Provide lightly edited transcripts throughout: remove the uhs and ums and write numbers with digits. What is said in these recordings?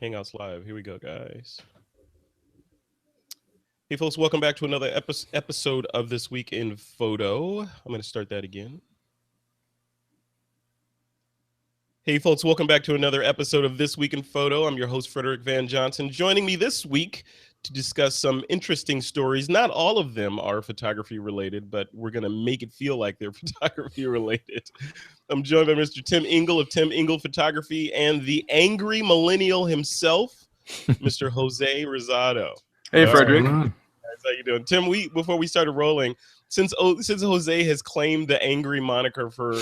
Hangouts Live. Here we go, guys. Hey, folks, welcome back to another episode of This Week in Photo. I'm going to start that again. Hey, folks, welcome back to another episode of This Week in Photo. I'm your host, Frederick Van Johnson. Joining me this week to discuss some interesting stories. Not all of them are photography related, but we're going to make it feel like they're photography related. I'm joined by Mr. Tim Engel of Tim Engel Photography and the angry millennial himself, Mr. Jose Rosado. Hey, Frederick. How you doing, Tim? Before we started rolling, since Jose has claimed the angry moniker for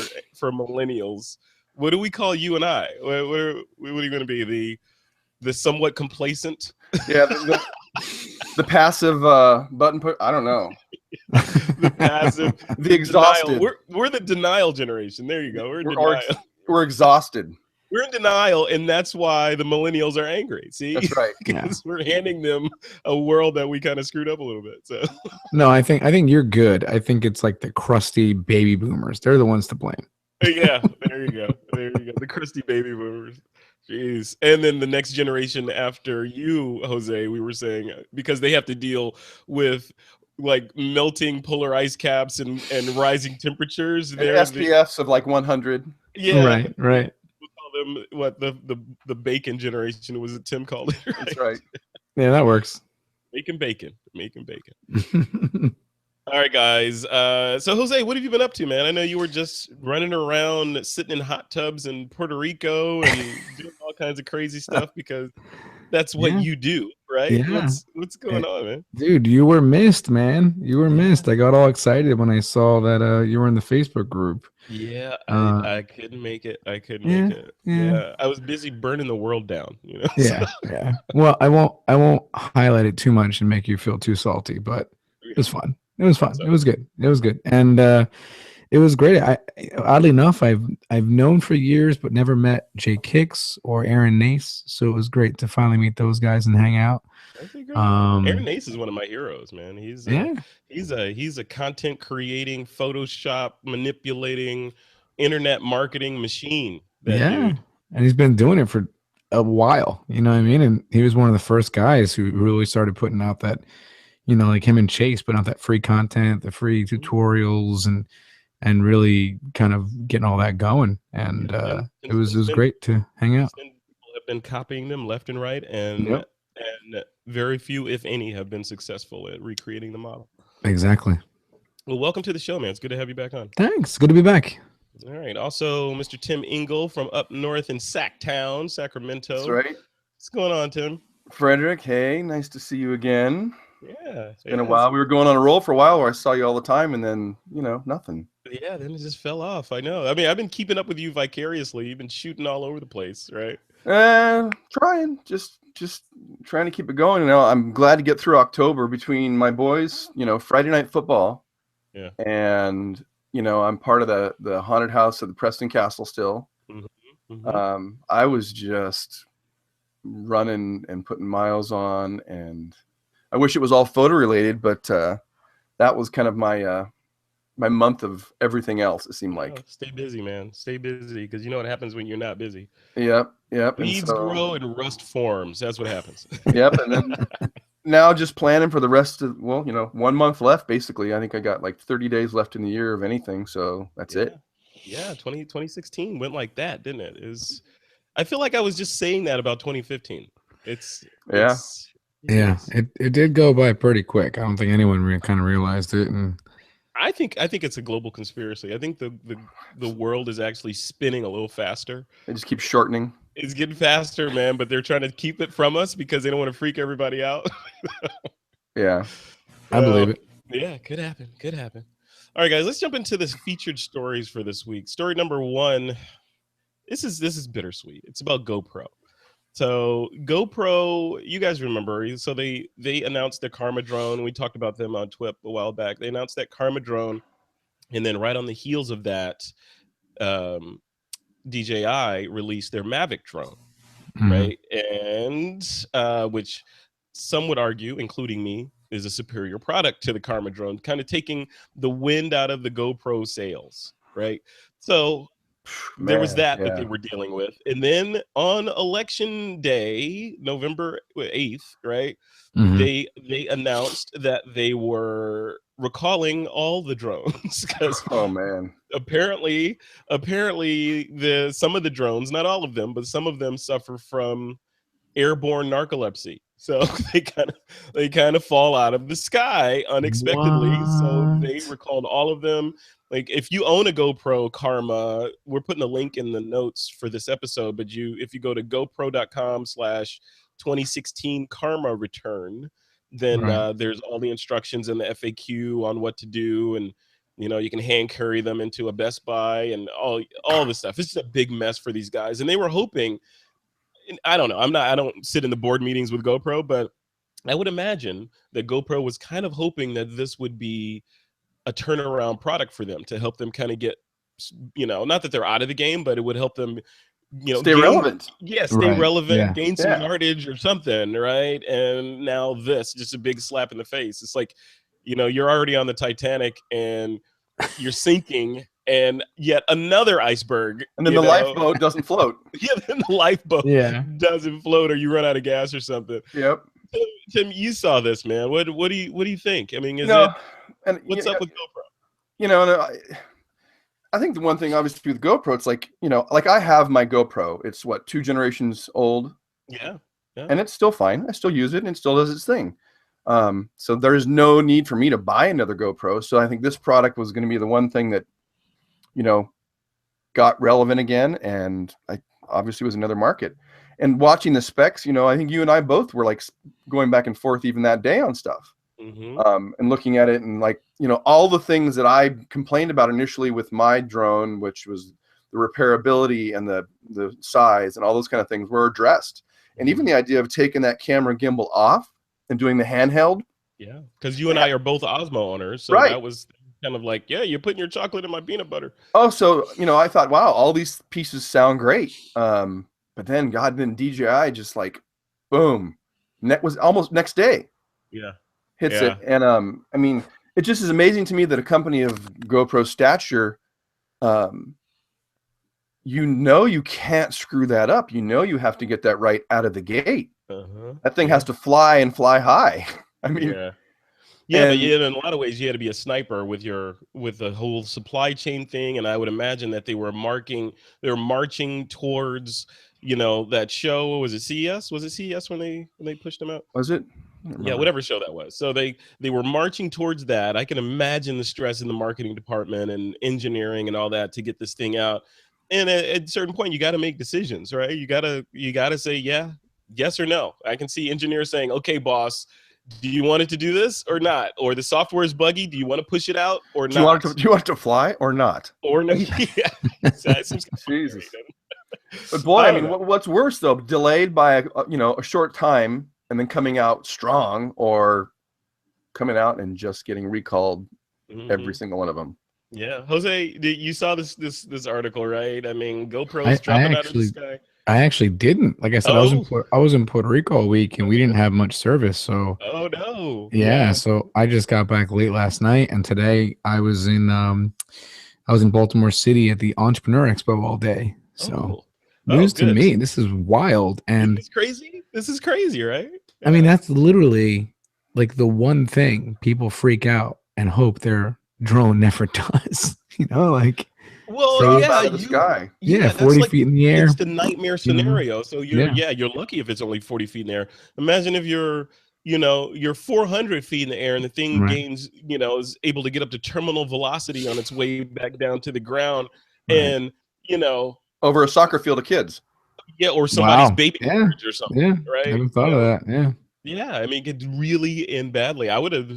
millennials, what do we call you and I? What are you going to be? The somewhat complacent? Yeah, the passive button put. I don't know. The passive, the exhausted. We're the denial generation. There you go. We're in denial. We're exhausted. We're in denial, and that's why the millennials are angry. See, that's right. Because we're handing them a world that we kind of screwed up a little bit. So no, I think you're good. I think it's like the crusty baby boomers. They're the ones to blame. Yeah, there you go. The crusty baby boomers. Jeez. And then the next generation after you, Jose, we were saying, because they have to deal with like melting polar ice caps and rising temperatures. And SPFs of like 100. Yeah. Right. We'll call them what the bacon generation was it Tim called it. Right? That's right. Yeah, that works. Making bacon. All right, guys. So Jose, what have you been up to, man? I know you were just running around, sitting in hot tubs in Puerto Rico and doing all kinds of crazy stuff because that's what you do, right? Yeah. What's going on, man? Dude, you were missed, man. You were missed. I got all excited when I saw that you were in the Facebook group. Yeah, I couldn't make it. I couldn't make it. Yeah, I was busy burning the world down, you know. Yeah, yeah. Well, I won't highlight it too much and make you feel too salty, but it was fun. It was fun. It was good. And it was great. Oddly enough, I've known for years, but never met Jake Hicks or Aaron Nace. So it was great to finally meet those guys and hang out. Aaron Nace is one of my heroes, man. He's a content creating, Photoshop manipulating, internet marketing machine. Dude. And he's been doing it for a while. You know what I mean? And he was one of the first guys who really started putting out that, you know, like him and Chase putting out that free content, the free tutorials, and really kind of getting all that going. And it was great to hang out. People have been copying them left and right, and very few, if any, have been successful at recreating the model. Exactly. Well, welcome to the show, man. It's good to have you back on. Thanks. Good to be back. All right. Also, Mr. Tim Engel from up north in Sacktown, Sacramento. That's right. What's going on, Tim? Frederick, hey, nice to see you again. Yeah. It's been a while. We were going on a roll for a while where I saw you all the time, and then, nothing. Yeah, then it just fell off. I know. I mean, I've been keeping up with you vicariously. You've been shooting all over the place, right? Trying. Just trying to keep it going. I'm glad to get through October between my boys, Friday night football. Yeah. And, I'm part of the haunted house at the Preston Castle still. Mm-hmm. Mm-hmm. I was just running and putting miles on, and I wish it was all photo related, but that was kind of my month of everything else, it seemed like. Stay busy, man. Stay busy, because you know what happens when you're not busy. Yep. Weeds grow and rust forms. That's what happens. Yep. And then now just planning for the rest of, 1 month left, basically. I think I got like 30 days left in the year of anything, so that's it. Yeah, 2016 went like that, didn't it? I feel like I was just saying that about 2015. It did go by pretty quick. I don't think anyone kind of realized it. And I think it's a global conspiracy. I think the world is actually spinning a little faster. They just keep shortening. It's getting faster, man, but they're trying to keep it from us because they don't want to freak everybody out. Yeah. I believe it. Yeah, could happen. All right, guys, let's jump into the featured stories for this week. Story number 1. This is bittersweet. It's about GoPro. So GoPro, you guys remember, so they announced the Karma drone. We talked about them on TWiP a while back. They announced that Karma drone, and then right on the heels of that, DJI released their Mavic drone, right? And which some would argue, including me, is a superior product to the Karma drone, kind of taking the wind out of the GoPro sails, right? So There was Man, that they were dealing with. And then on election day, November 8th, right? Mhm. They announced that they were recalling all the drones because Oh man. apparently some of the drones, not all of them, but some of them suffer from airborne narcolepsy. So they kind of fall out of the sky unexpectedly. So they What? recalled all of them. Like if you own a GoPro Karma, we're putting a link in the notes for this episode, but if you go to gopro.com/2016 Karma return, then Right. there's all the instructions in the FAQ on what to do, and you can hand carry them into a Best Buy and all this stuff. It's just a big mess for these guys, and they were hoping. I don't know. I don't sit in the board meetings with GoPro, but I would imagine that GoPro was kind of hoping that this would be a turnaround product for them to help them kind of get, not that they're out of the game, but it would help them, Stay relevant. Stay Right. relevant, Yeah. gain some yardage or something, right? And now this, just a big slap in the face. It's like, you're already on the Titanic and you're sinking, and yet another iceberg, And then the lifeboat doesn't float. Yeah, then the lifeboat Yeah. doesn't float, or you run out of gas or something. Yep. Tim, you saw this, man. What do you think? I mean, what's up with GoPro? And I think the one thing, obviously, with GoPro, it's like, like I have my GoPro. It's what, 2 generations old? Yeah. And it's still fine. I still use it, and it still does its thing. So there is no need for me to buy another GoPro. So I think this product was going to be the one thing that, got relevant again, and obviously was another market. And watching the specs, I think you and I both were like going back and forth even that day on stuff. Mm-hmm. And looking at it, and like, all the things that I complained about initially with my drone, which was the repairability and the size and all those kind of things, were addressed. And even the idea of taking that camera gimbal off and doing the handheld. Yeah, because you and I are both Osmo owners, so that was kind of like, you're putting your chocolate in my peanut butter. Oh, so I thought, wow, all these pieces sound great. But then DJI just like, boom, was almost next day. Yeah, hits it, and I mean, it just is amazing to me that a company of GoPro stature, you can't screw that up. You have to get that right out of the gate. That thing has to fly and fly high. I mean. Yeah, but in a lot of ways, you had to be a sniper with the whole supply chain thing, and I would imagine that they were marching towards, that show. Was it CES? Was it CES when they pushed them out? Was it? Yeah, whatever show that was. So they were marching towards that. I can imagine the stress in the marketing department and engineering and all that to get this thing out. And at a certain point, you got to make decisions, right? You gotta say yes or no. I can see engineers saying, "Okay, boss, do you want it to do this or not? Or the software is buggy. Do you want to push it out or not? Do you want it to fly or not? Or no? Yeah. Jesus. But boy, I mean, what's worse though? Delayed by a short time and then coming out strong, or coming out and just getting recalled, every single one of them. Yeah, Jose, you saw this article, right? I mean, GoPro's dropping out of the sky. I actually didn't. Like I said, I was in Puerto Rico all week, and we didn't have much service. So oh no, yeah. So I just got back late last night, and today I was in Baltimore City at the Entrepreneur Expo all day. So news to me. This is wild, and it's crazy. This is crazy, right? Yeah. I mean, that's literally like the one thing people freak out and hope their drone never does. Like. Well, out of the sky. Yeah, 40 feet in the air. It's the nightmare scenario. So you're lucky if it's only 40 feet in the air. Imagine if you're 400 feet in the air and the thing gains, is able to get up to terminal velocity on its way back down to the ground, and over a soccer field of kids. Yeah, or somebody's baby or something. Yeah, right. I haven't thought of that. Yeah. Yeah, I mean, it could really end badly.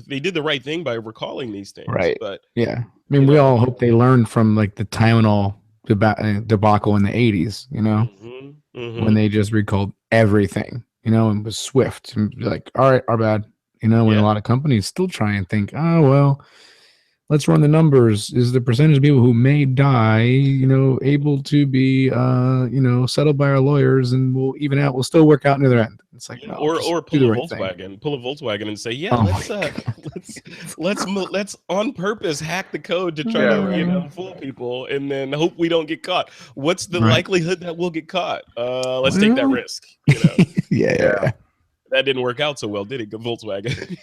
They did the right thing by recalling these things. Right. But yeah, I mean, we all hope they learned from like the Tylenol debacle in the 80s, when they just recalled everything, and was swift and like, all right, our bad, when a lot of companies still try and think, oh, well, let's run the numbers. Is the percentage of people who may die, able to be, settled by our lawyers, and we'll even out. We'll still work out near their end. It's like, no, just or do pull the a right thing. Volkswagen and say, yeah, Oh let's my God. let's on purpose hack the code to try Yeah, to right. fool people, and then hope we don't get caught. What's the Right. likelihood that we'll get caught? Let's take that Well, risk. You know, yeah. that didn't work out so well, did it, Volkswagen?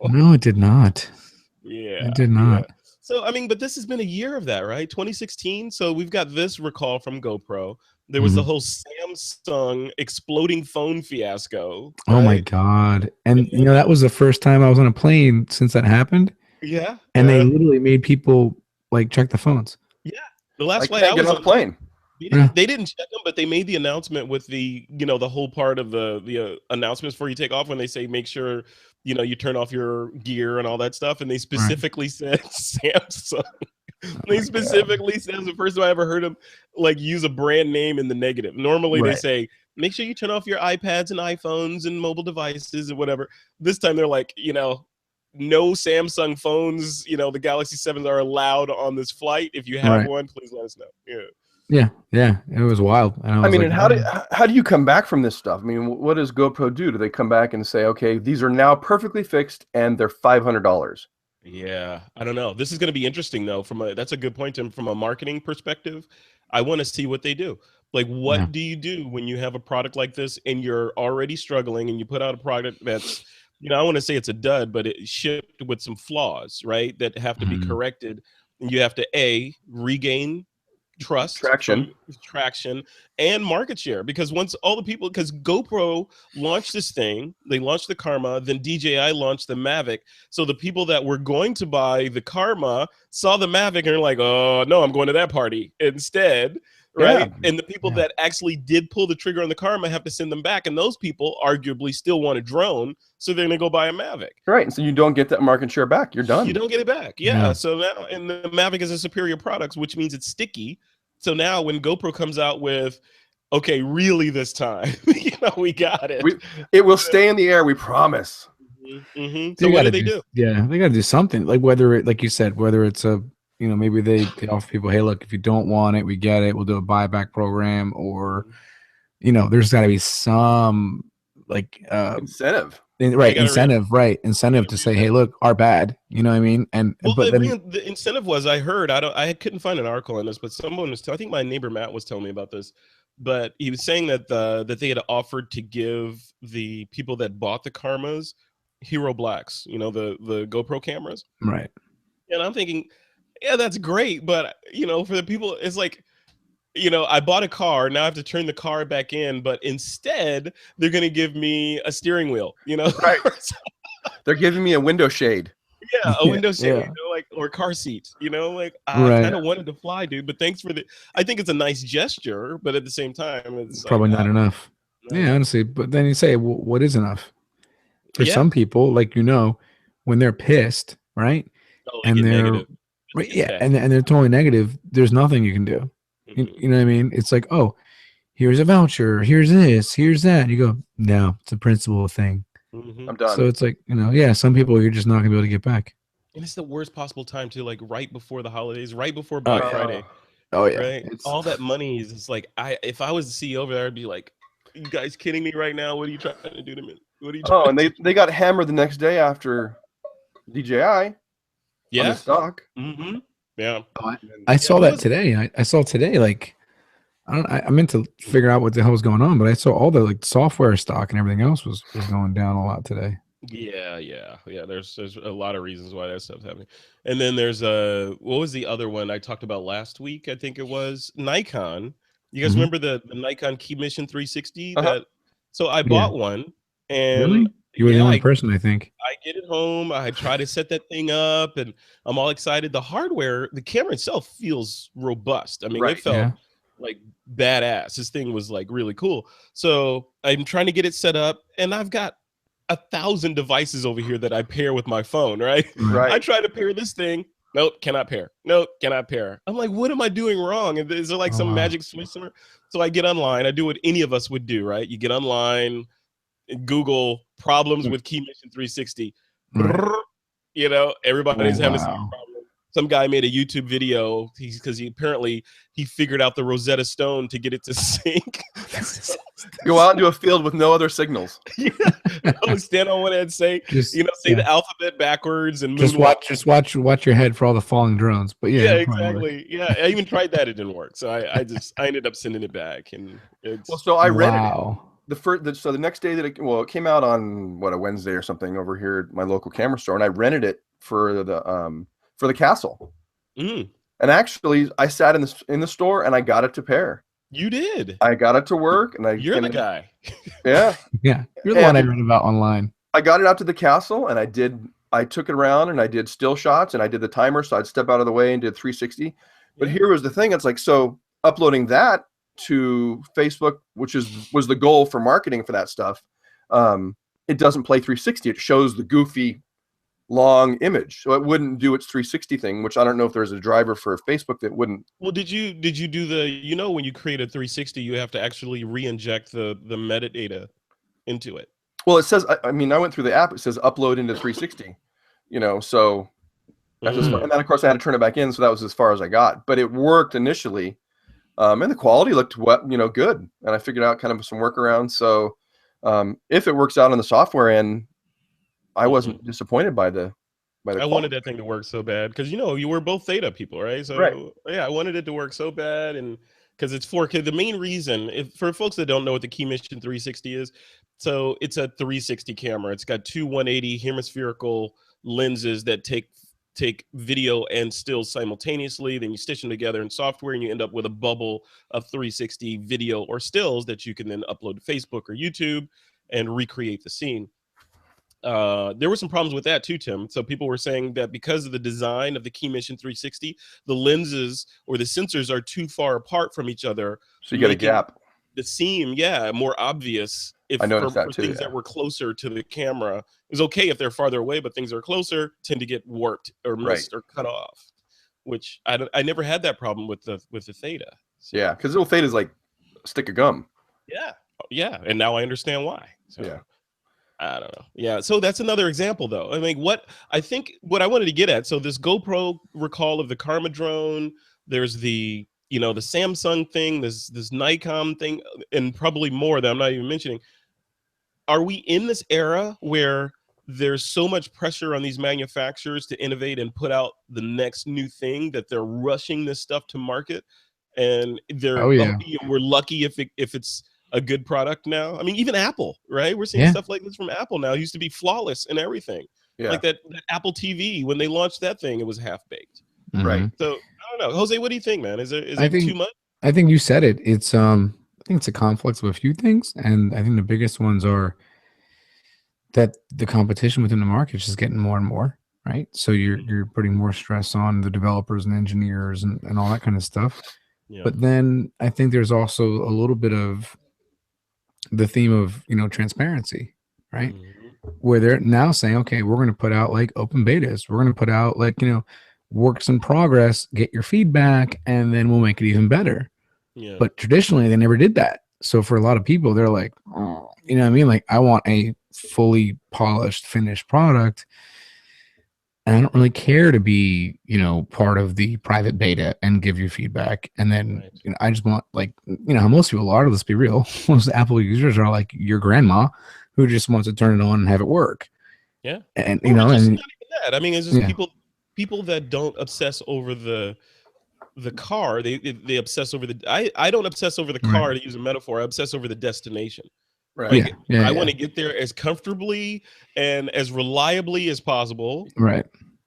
No, it did not. Yeah, It did yeah. not. So I mean, but this has been a year of that, right? 2016. So we've got this recall from GoPro. There was the whole Samsung exploding phone fiasco, Oh my right? God. And that was the first time I was on a plane since that happened. Yeah. And they literally made people like check the phones. Yeah. The last I flight can't I get was on the on, plane. they didn't check them, but they made the announcement with the the whole part of the announcements before you take off when they say make sure you turn off your gear and all that stuff, and they specifically said Samsung. They specifically said, it was the first time I ever heard them like use a brand name in the negative. Normally they say make sure you turn off your iPads and iPhones and mobile devices and whatever. This time they're like, no Samsung phones, the Galaxy 7s are allowed on this flight. If you have one, please let us know. Yeah, it was wild. And I mean, like, and how do you come back from this stuff? I mean, what does GoPro do? Do they come back and say, okay, these are now perfectly fixed and they're $500? Yeah, I don't know. This is going to be interesting though. That's a good point, Tim. From a marketing perspective, I want to see what they do. Like, what do you do when you have a product like this and you're already struggling, and you put out a product that's, I want to say it's a dud, but it shipped with some flaws, right? That have to be corrected, and you have to regain trust from traction and market share, because once all the people, because GoPro launched this thing, they launched the Karma, then DJI launched the Mavic, so the people that were going to buy the Karma saw the Mavic and are like, oh no, I'm going to that party instead, right? And the people that actually did pull the trigger on the Karma have to send them back, and those people arguably still want a drone, so they're gonna go buy a Mavic, right? And so you don't get that market share back. You're done. You don't get it back. So now, and the Mavic is a superior product, which means it's sticky. So now when GoPro comes out with, okay, really this time, we got it. It will stay in the air, we promise. So what do they do? Yeah, they got to do something. Like whether it, like you said, whether it's a, maybe they offer people, hey, look, if you don't want it, we get it. We'll do a buyback program, or, there's got to be some like incentive. Incentive to say, hey, look, our bad, you know what I mean? And well, but the incentive was, I heard, I couldn't find an article on this, but someone was, I think my neighbor Matt was telling me about this, but he was saying that that they had offered to give the people that bought the Karmas Hero Blacks, the GoPro cameras, right? And I'm thinking, yeah, that's great, but for the people, it's like, I bought a car, now I have to turn the car back in, but instead they're going to give me a steering wheel, Right. They're giving me a window shade. Yeah, a window shade, or car seats, like, I kind of wanted to fly, dude, but thanks for I think it's a nice gesture, but at the same time, it's probably not enough. Yeah, honestly, but then you say, well, what is enough? For some people, like, when they're pissed, right? And they're and they're totally negative, there's nothing you can do. You know what I mean? It's like, oh, here's a voucher, here's this, here's that. You go, no, it's a principle thing. I'm done. So it's like, some people you're just not gonna be able to get back. And it's the worst possible time to, like, right before the holidays, right before Black Friday. Oh yeah, right. All that money is just like, if I was the CEO over there, I'd be like, you guys kidding me right now? What are you trying to do to me? What are you? And they got hammered the next day after DJI. Yeah. On the stock. Yeah. I saw that today. I saw today, like, I meant to figure out what the hell was going on, but I saw all the like software stock and everything else was going down a lot today. Yeah. There's a lot of reasons why that stuff's happening. And then there's what was the other one I talked about last week? I think it was Nikon. You guys remember the Nikon Key Mission 360? So I bought one, and really? You were the only person, I think. I get it home. I try to set that thing up, and I'm all excited. The hardware, the camera itself feels robust. I mean, it felt like badass. This thing was like really cool. So I'm trying to get it set up, and I've got 1,000 devices over here that I pair with my phone, right? I try to pair this thing. Nope, cannot pair. Nope, cannot pair. I'm like, what am I doing wrong? Is there like some magic switch somewhere? So I get online. I do what any of us would do, right? You get online, Google problems with Key Mission 360. Everybody's having the same problem. some guy made a YouTube video because he apparently he figured out the Rosetta Stone to get it to sync. Go out into a field with no other signals. Yeah, stand on one end and say, Just, say the alphabet backwards and just watch your head for all the falling drones. But yeah, exactly. Yeah, I even tried that; it didn't work. So I ended up sending it back, and so I rented it. So the next day that it came out on a Wednesday or something over here at my local camera store, and I rented it for the castle. Mm. And actually, I sat in the store and I got it to pair. You did. I got it to work, and You're the guy. Yeah, yeah. You're the one I read about online. I got it out to the castle, and I took it around, and I did still shots, and I did the timer, so I'd step out of the way and did 360. But here was the thing: it's like, so uploading that to Facebook, which was the goal for marketing for that stuff, it doesn't play 360. It shows the goofy long image, so it wouldn't do its 360 thing, which I don't know if there's a driver for Facebook that wouldn't. Well, did you do the when you create a 360, you have to actually re-inject the metadata into it? Well, it says, I went through the app, it says upload into 360, so that's and then of course I had to turn it back in, so that was as far as I got, but it worked initially, and the quality looked good, and I figured out kind of some workarounds. So if it works out on the software end, I wasn't disappointed by the I wanted that thing to work so bad because you were both Theta people, right? So yeah, I wanted it to work so bad, and because it's 4K. The main reason, for folks that don't know what the Key Mission 360 is, so it's a 360 camera. It's got two 180 hemispherical lenses that take video and stills simultaneously. Then you stitch them together in software, and you end up with a bubble of 360 video or stills that you can then upload to Facebook or YouTube and recreate the scene. There were some problems with that too, Tim. So people were saying that because of the design of the Key Mission 360, the lenses or the sensors are too far apart from each other. So you get a gap. The seam, more obvious if I noticed for that too, things that were closer to the camera. It's okay if they're farther away, but things that are closer tend to get warped or missed or cut off. Which I never had that problem with the Theta. So. Yeah, because little Theta's like a stick of gum. Yeah, and now I understand why. So. Yeah. I don't know. Yeah. So that's another example though. I mean, what I wanted to get at, so this GoPro recall of the Karma drone, there's the, the Samsung thing, this Nikon thing, and probably more that I'm not even mentioning. Are we in this era where there's so much pressure on these manufacturers to innovate and put out the next new thing that they're rushing this stuff to market? And we're lucky if it's a good product now. I mean, even Apple, right? We're seeing stuff like this from Apple now. It used to be flawless and everything. Yeah. Like that Apple TV, when they launched that thing, it was half-baked. Mm-hmm. Right. So I don't know. Jose, what do you think, man? Is it too much? I think you said it. It's I think it's a confluence of a few things. And I think the biggest ones are that the competition within the market is just getting more and more, right? So you're putting more stress on the developers and engineers and all that kind of stuff. Yeah. But then I think there's also a little bit of the theme of transparency, right? Mm-hmm. Where they're now saying, okay, we're going to put out like open betas, we're going to put out like works in progress, get your feedback, and then we'll make it even better. Yeah. But traditionally they never did that. So for a lot of people, they're like, oh, you know what I mean? Like, I want a fully polished, finished product. And I don't really care to be, part of the private beta and give you feedback. And then, I just want, like, how most people are, let's be real. Most Apple users are like your grandma who just wants to turn it on and have it work. Yeah. And, and not even that. I mean, it's just people that don't obsess over the car. They obsess over I don't obsess over the car, to use a metaphor. I obsess over the destination. Right. Like, I want to get there as comfortably and as reliably as possible. Right.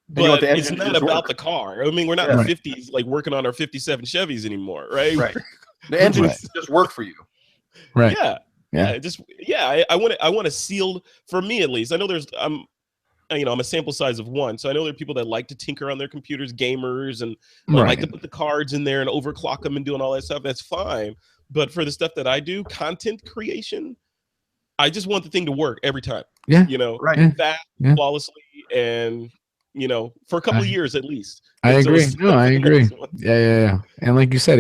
But it's not about the car. I mean, we're not in the 50s, like working on our 57 Chevys anymore, right? Right. The engine just work for you. Right. Yeah. I want a sealed, for me at least. I know I'm a sample size of one. So I know there are people that like to tinker on their computers, gamers, and like to put the cards in there and overclock them and doing all that stuff. That's fine. But for the stuff that I do, content creation, I just want the thing to work every time. Yeah. Fast, flawlessly, and for a couple of years at least. I agree. I agree. Yeah. And like you said,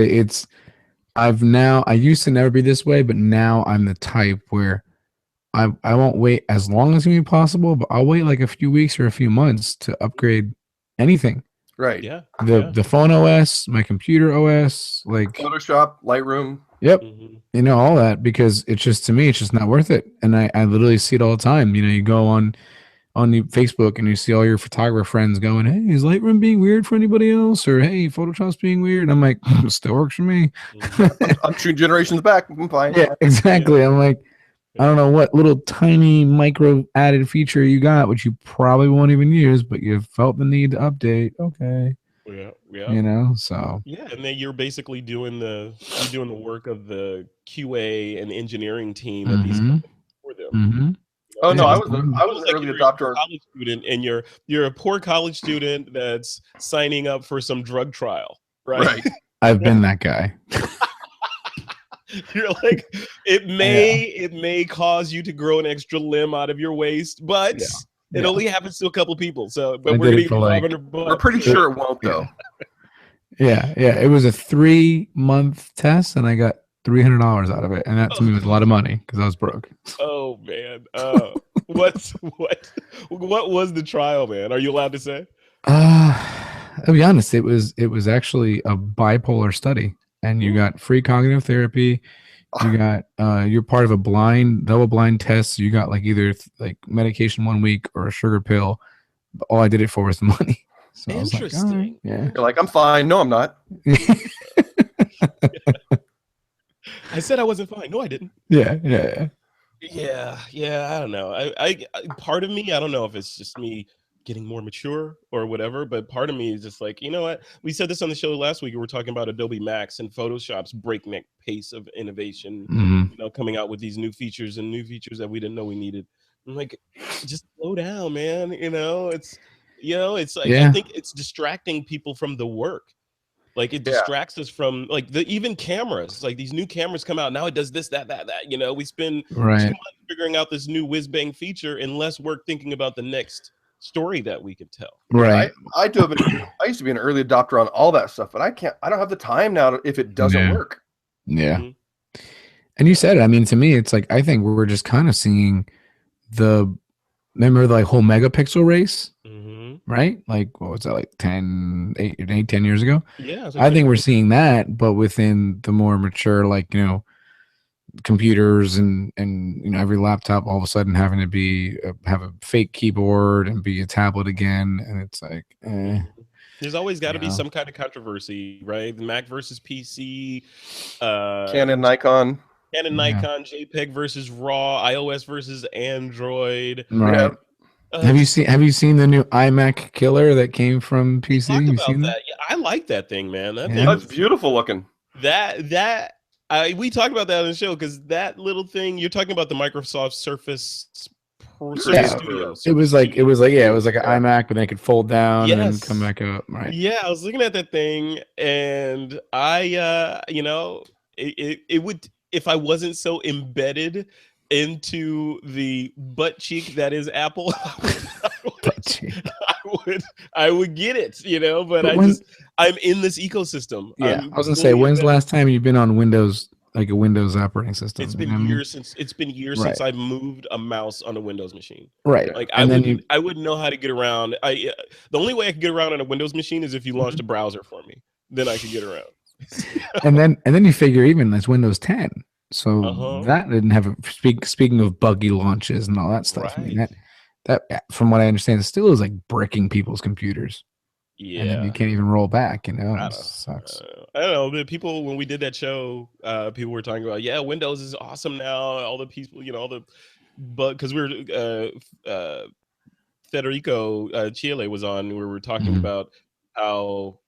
I used to never be this way, but now I'm the type where I won't wait as long as it be possible, but I'll wait like a few weeks or a few months to upgrade anything. Right. Yeah. The phone OS, my computer OS, like Photoshop, Lightroom. yep, Mhm. you know, all that, because it's just, to me, it's just not worth it. And I literally see it all the time. You know, you go on the Facebook and you see all your photographer friends going, "Hey, is Lightroom being weird for anybody else?" Or, "Hey, Photoshop's being weird." And I'm like, "It still works for me." Mhm. I'm 2 generations back. I'm fine. Yeah, exactly. I'm like, I don't know what little tiny micro added feature you got, which you probably won't even use, but you felt the need to update. Okay. Yeah. Yeah. You know, so Yeah, and then you're basically doing the work of the QA and engineering team at these mm-hmm, companies for them. mm-hmm. You know, Oh it's no, Yeah, I almost was like a, absolutely. I was an early you're a adopter. college student and you're a poor college student that's signing up for some drug trial, right? Right. I've been that guy. You're like, it Yeah. may cause you to grow an extra limb out of your waist, but Yeah. it Yeah. only happens to a couple people. So, I but we're did gonna it give for you like, 500 We're bucks. pretty sure it won't yeah. though. Yeah. It was a 3-month test and I got $300 out of it. And that to me was a lot of money because I was broke. Oh man. What was the trial, man? Are you allowed to say? I'll be honest, it was actually a bipolar study. And you Ooh. got free cognitive therapy. You got you're part of a double blind test. So you got like either like medication 1 week or a sugar pill. But all I did it for was the money. So I was like, all right, Interesting. yeah. You're like, I'm fine. No, I'm not. I said I wasn't fine. No, I didn't. Yeah. Yeah. I don't know. I part of me, I don't know if it's just me getting more mature or whatever, but part of me is just like, you know what? We said this on the show last week. We were talking about Adobe Max and Photoshop's breakneck pace of innovation. Hmm. You know, coming out with these new features that we didn't know we needed. I'm like, just slow down, man. It's like I Yeah. think it's distracting people from the work. Like it Yeah. distracts us from like even cameras. Like these new cameras come out now. It does this, that. You know, we spend 2 Right. months figuring out this new whiz bang feature and less work thinking about the next story that we can tell. Right. I used to be an early adopter on all that stuff, but I don't have the time now if it doesn't Yeah. work. Yeah. Mhm. And you said it. I mean, to me, it's like I think we're just kind of seeing remember the like whole megapixel race, Mhm. right? Like what was that, like 10 years ago? Yeah, I think we're seeing that, but within the more mature, like, you know, computers and you know, every laptop all of a sudden having to be have a fake keyboard and be a tablet again, and it's like, there's always got to be Yeah. some kind of controversy, right? Mac versus PC, Canon, Nikon. Canon, Yeah. Nikon, JPEG versus RAW, iOS versus Android. right. Yeah. Have you seen the new iMac killer that came from We PC? talked You about seen that? that? Yeah, I like that thing, man. That Yeah. thing That's was, beautiful looking. we talked about that on the show because that little thing you're talking about, the Microsoft Surface Yeah. Studio. It was like an Yeah. iMac, but they could fold down and then come Yes. back up. Right. Yeah, I was looking at that thing, and it would, if I wasn't so embedded into the butt cheek that is Apple, I would get it, you know. But I'm in this ecosystem. Yeah, I'm I was gonna say, fully when's the embedded. last time you've been on Windows, like a Windows operating system? It's You been know what I mean? years Right. since I've moved a mouse on a Windows machine. Right. Like And then I wouldn't know how to get around. The only way I could get around on a Windows machine is if you launched a browser for me. Then I could get around. and then you figure even that's Windows 10. So Uh-huh. that didn't have speaking of buggy launches and all that stuff. I mean, Right. that from what I understand, it still is like bricking people's computers. And then you Yeah. can't even roll back, you know. I It don't, sucks. I don't know. The people, when we did that show, people were talking about, yeah, Windows is awesome now. All the people, all the, but because we were Federico Chile was on, we were talking Mhm. about how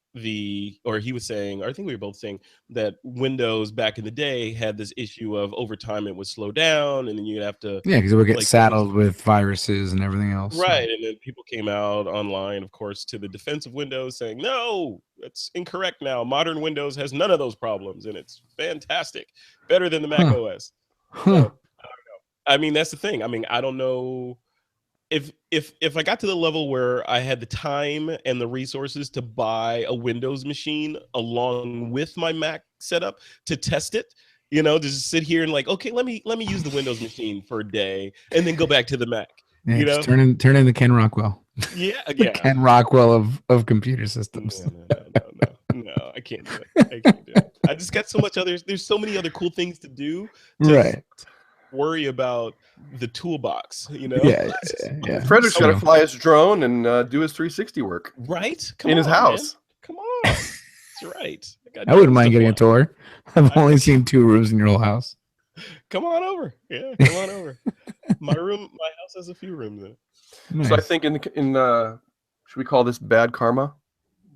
or he was saying, or I think we were both saying that Windows back in the day had this issue of over time it would slow down, and then you'd have to, Yeah, because it would get like, saddled with viruses and everything else. right. And then people came out online, of course, to the defense of Windows saying, no, that's incorrect now. Modern Windows has none of those problems, and it's fantastic, better than the Mac Huh. OS. Huh. So, I mean, that's the thing. I mean, I don't know if I got to the level where I had the time and the resources to buy a Windows machine along with my Mac setup to test it, to just sit here and like, okay, let me use the Windows machine for a day and then go back to the Mac. Yeah, just turn in the Ken Rockwell. Yeah, The Ken Rockwell of computer systems. No, I can't do it. I just got so much there's so many other cool things to do Right. to worry about the toolbox, you know? Yeah. Frederick's got to fly his drone and do his 360 work. Right? In his house. Man. Come on. That's right. I wouldn't mind getting a tour. I've only seen 2 rooms in your whole house. Come on over. Yeah, come on over. My house has a few rooms in it. Nice. So I think in should we call this bad karma?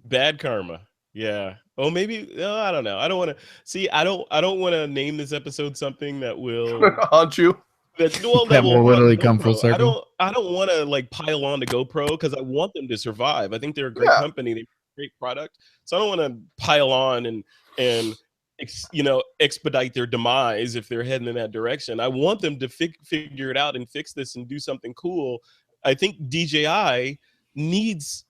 Bad karma. Yeah. Oh, maybe. I don't know. I don't want to see. I don't want to name this episode something that will haunt you. That will literally come full circle. I don't want to like pile on to GoPro because I want them to survive. I think they're a great company. They make a great product. So I don't want to pile on and expedite their demise if they're heading in that direction. I want them to figure it out and fix this and do something cool. I think DJI needs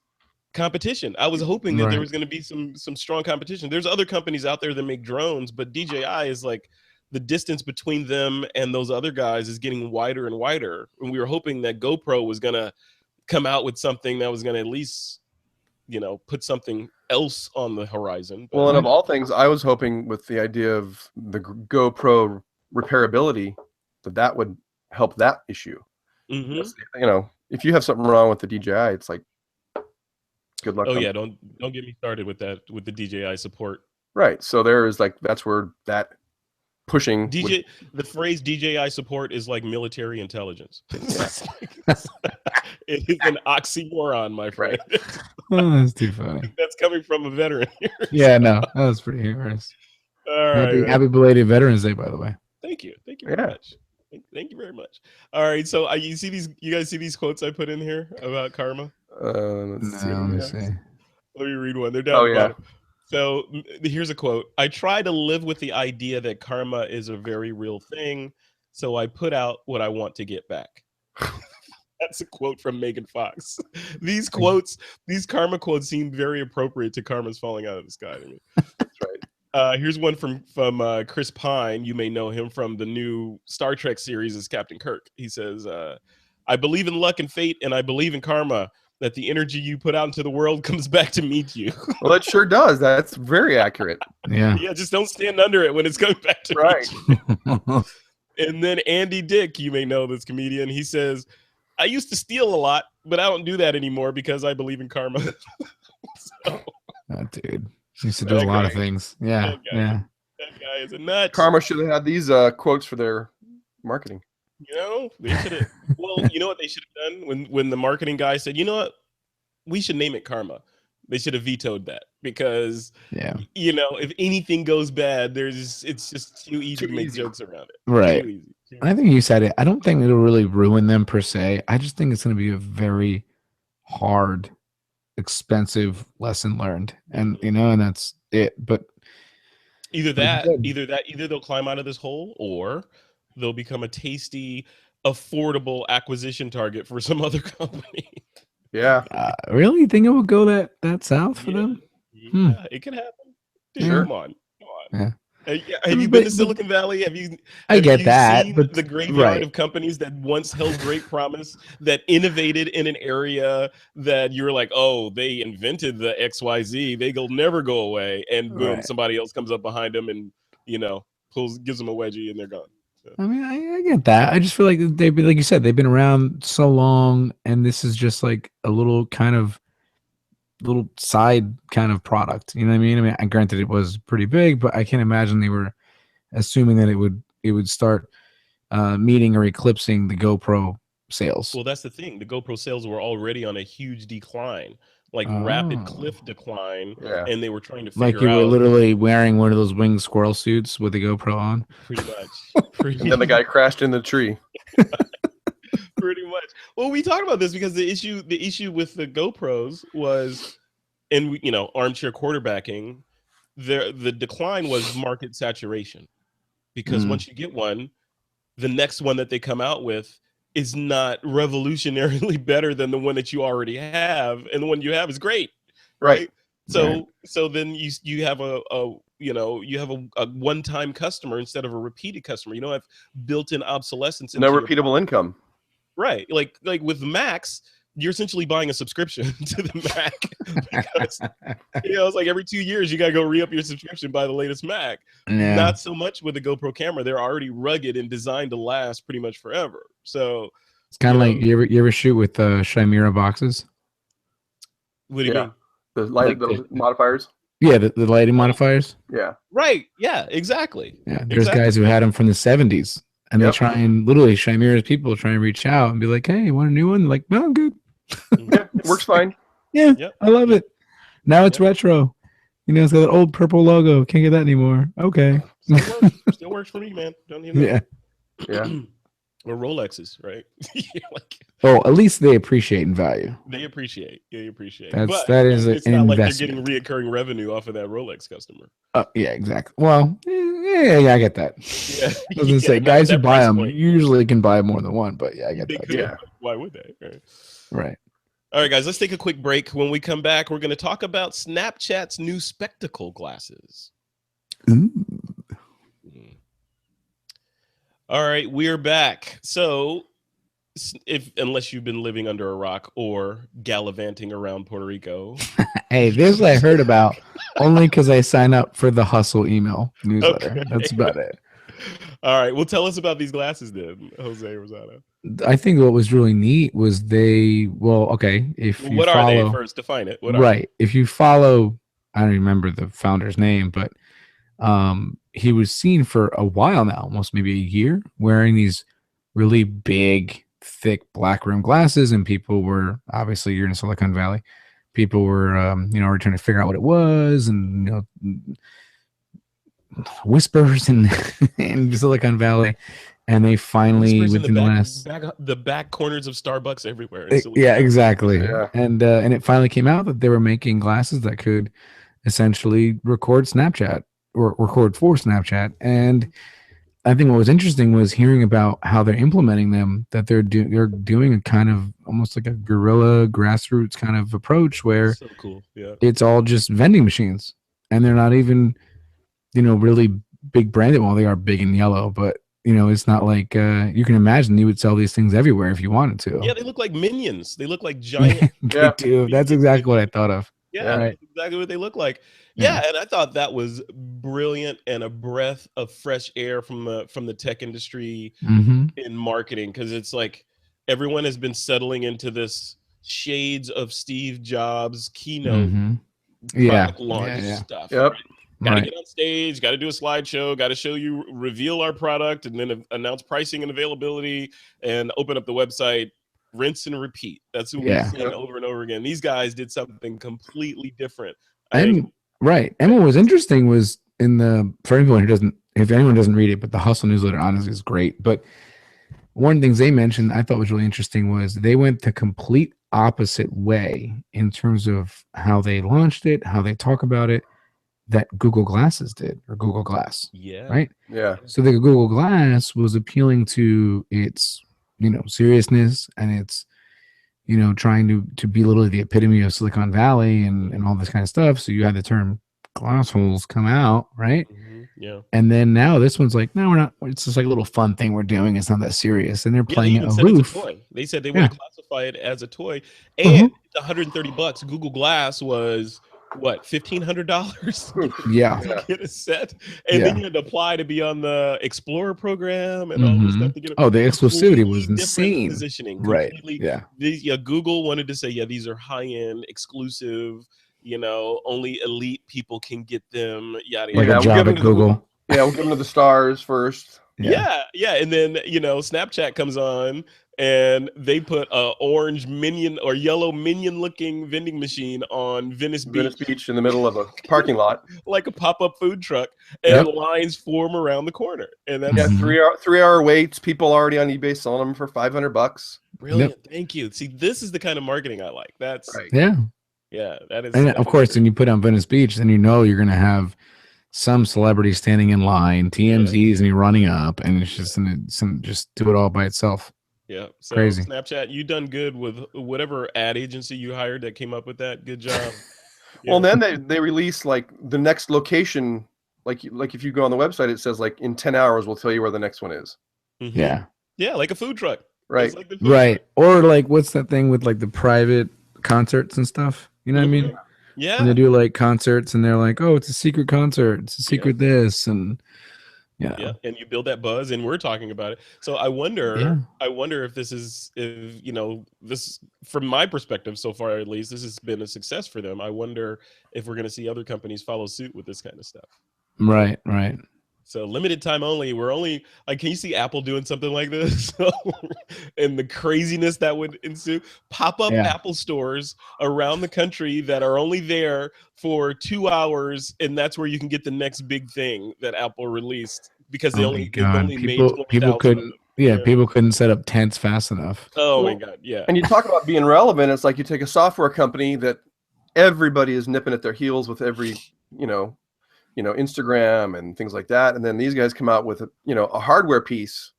competition. I was hoping that there was going to be some strong competition. There's other companies out there that make drones, but DJI is like the distance between them and those other guys is getting wider and wider. And we were hoping that GoPro was going to come out with something that was going to at least, put something else on the horizon. But, well, and of all things, I was hoping with the idea of the GoPro repairability that would help that issue. Mm-hmm. If you have something wrong with the DJI, it's like, good luck. Oh yeah, don't get me started with that, with the DJI support. Right. So there is that's where that pushing the phrase DJI support is like military intelligence. It is an oxymoron, my friend. Oh, that's too funny. That's coming from a veteran here. Yeah, no, that was pretty humorous. All right. Happy belated Veterans Day, by the way. Thank you very much. Thank you very much. All right, so you guys see these quotes I put in here about karma? Let me see. Let me read one. They're down at the bottom. So here's a quote. I try to live with the idea that karma is a very real thing, so I put out what I want to get back. That's a quote from Megan Fox. These karma quotes seem very appropriate to karma's falling out of the sky to me. That's right. Here's one from Chris Pine. You may know him from the new Star Trek series as Captain Kirk. He says, I believe in luck and fate, and I believe in karma, that the energy you put out into the world comes back to meet you. Well, it sure does. That's very accurate. Yeah. Yeah, just don't stand under it when it's coming back to meet you. And then Andy Dick, you may know this comedian, he says, I used to steal a lot, but I don't do that anymore because I believe in karma. Oh, dude. He used to do a lot of things. Yeah. That guy is a nut. Karma should have had these quotes for their marketing. They should have. Well, you know what they should have done when the marketing guy said, you know what, we should name it karma. They should have vetoed that because, if anything goes bad, it's just too easy to make jokes around it. Right. Too easy. I think you said it. I don't think it'll really ruin them per se. I just think it's going to be a very hard, expensive lesson learned, and and that's it. But either they'll climb out of this hole, or they'll become a tasty, affordable acquisition target for some other company. Yeah. Really? You think it will go that south for them? Yeah, it can happen. Dude, Sure. Come on. Yeah. Have you been to Silicon Valley? Have you that, but the graveyard of companies that once held great promise, that innovated in an area that you're like, oh, they invented the XYZ, they'll never go away, and boom, somebody else comes up behind them and gives them a wedgie and they're gone. So. I mean, I get that. I just feel like they've been, like you said, they've been around so long, and this is just like a little side kind of product. You know what I mean? I mean, granted, it was pretty big, but I can't imagine they were assuming that it would start meeting or eclipsing the GoPro sales. Well, that's the thing. The GoPro sales were already on a huge decline, like rapid cliff decline, and they were trying to figure out. Like you were literally wearing one of those winged squirrel suits with the GoPro on. Pretty much. And then the guy crashed in the tree. Pretty much. Well, we talked about this because the issue with the GoPros was, and armchair quarterbacking, the decline was market saturation, because once you get one, the next one that they come out with is not revolutionarily better than the one that you already have, and the one you have is great, right? So then you have a one-time customer instead of a repeated customer. You don't have built-in obsolescence. No repeatable income. Right. Like with Macs, you're essentially buying a subscription to the Mac because it's like every 2 years you gotta go re-up your subscription, buy the latest Mac. Yeah. Not so much with the GoPro camera; they're already rugged and designed to last pretty much forever. So it's kind of like you ever shoot with Chimera boxes. What do you mean? The light, those modifiers. Yeah, the lighting modifiers. Yeah. Right. Yeah. Exactly. Yeah. There's guys who had them from the 70s, and they try and literally Chimera's people try and reach out and be like, "Hey, you want a new one?" They're like, "No, I'm good." Yeah, it works fine. Yeah, I love it. Now it's retro. It's got that old purple logo. Can't get that anymore. Okay. Still works for me, man. Don't you know? Yeah. Or Rolexes, right? At least they appreciate and value. They appreciate. That is it's an not like investment. they're getting reoccurring revenue off of that Rolex customer. Yeah, exactly. Well, I get that. Yeah. I was gonna say, guys who buy them usually can buy more than one, but I get that. Yeah. Why would they? Right. All right, guys, let's take a quick break. When we come back, we're going to talk about Snapchat's new spectacle glasses. Ooh. All right, we're back. So, unless you've been living under a rock or gallivanting around Puerto Rico. Hey, this I heard about only because I signed up for the Hustle email newsletter. Okay. That's about it. All right, well, tell us about these glasses then, Jose Rosado. I think what was really neat was if you what follow, are they first? Define it. If you follow, I don't remember the founder's name, but he was seen for a while now, almost maybe a year, wearing these really big, thick black rim glasses, and people were obviously, you're in Silicon Valley, people were were trying to figure out what it was, and whispers in Silicon Valley, and they finally within the back corners of Starbucks everywhere. Exactly. Yeah. And it finally came out that they were making glasses that could essentially record Snapchat or record for Snapchat. And I think what was interesting was hearing about how they're implementing them, that they're doing a kind of almost like a guerrilla grassroots kind of approach where so cool. Yeah. It's all just vending machines, and they're not even really big branded. Well, they are big and yellow, but it's not like you can imagine you would sell these things everywhere if you wanted to. Yeah, they look like minions. They look like giant. They do. That's exactly what I thought of. Yeah, right. That's exactly what they look like. Yeah, and I thought that was brilliant and a breath of fresh air from the tech industry in marketing, because it's like everyone has been settling into this shades of Steve Jobs keynote product launch stuff. Yep. Got to get on stage, got to do a slideshow, got to show you, reveal our product, and then announce pricing and availability, and open up the website, rinse and repeat. That's what we've seen over and over again. These guys did something completely different. And what was interesting was for anyone who doesn't, if anyone doesn't read it, but the Hustle newsletter honestly is great. But one of the things they mentioned I thought was really interesting was they went the complete opposite way in terms of how they launched it, how they talk about it, that Google Glasses did, or Google Glass. Yeah. Right? Yeah. So the Google Glass was appealing to its, seriousness, and it's, trying to be literally the epitome of Silicon Valley and all this kind of stuff. So you had the term glass holes come out, right? Yeah. And then now this one's like, no, we're not. It's just like a little fun thing we're doing. It's not that serious. And they're playing it aloof. They said they want to classify it as a toy, and it's $130. Google Glass was what, $1,500? Yeah. To get a set, and then you had to apply to be on the Explorer program and all this stuff to get. The exclusivity was insane. Positioning, right? Yeah. Google wanted to say, these are high-end, exclusive. Only elite people can get them. Yada yada. Like a job at Google. We'll give them to the stars first. Yeah. And then Snapchat comes on, and they put a orange minion or yellow minion looking vending machine on Venice Beach in the middle of a parking lot, like a pop-up food truck, and lines form around the corner. And that's 3-hour waits. People already on eBay selling them for $500. Brilliant. Thank you. See, this is the kind of marketing I like. That's right. Yeah, that is. And of course, when you put on Venice Beach, then you're going to have some celebrity standing in line, TMZs, and you're running up, and it's just do it all by itself. Yeah, so crazy. Snapchat, you done good with whatever ad agency you hired that came up with that. Good job. Well, then they release like the next location. Like if you go on the website, it says like in 10 hours we'll tell you where the next one is. Yeah, like a food truck. Right. It's like the filter. Right. Or like, what's that thing with like the private concerts and stuff? You know what I mean? Yeah. When they do like concerts and they're like, oh, it's a secret concert. It's a secret this. And yeah, and you build that buzz, and we're talking about it. So I wonder if this is, if this, from my perspective so far at least, this has been a success for them. I wonder if we're going to see other companies follow suit with this kind of stuff. Right. So limited time only. We're only like, can you see Apple doing something like this? And the craziness that would ensue. Pop up Apple stores around the country that are only there for 2 hours, and that's where you can get the next big thing that Apple released, because they've only made 20,000. People couldn't set up tents fast enough. Oh my God, yeah. And you talk about being relevant. It's like you take a software company that everybody is nipping at their heels with every, Instagram and things like that. And then these guys come out with a hardware piece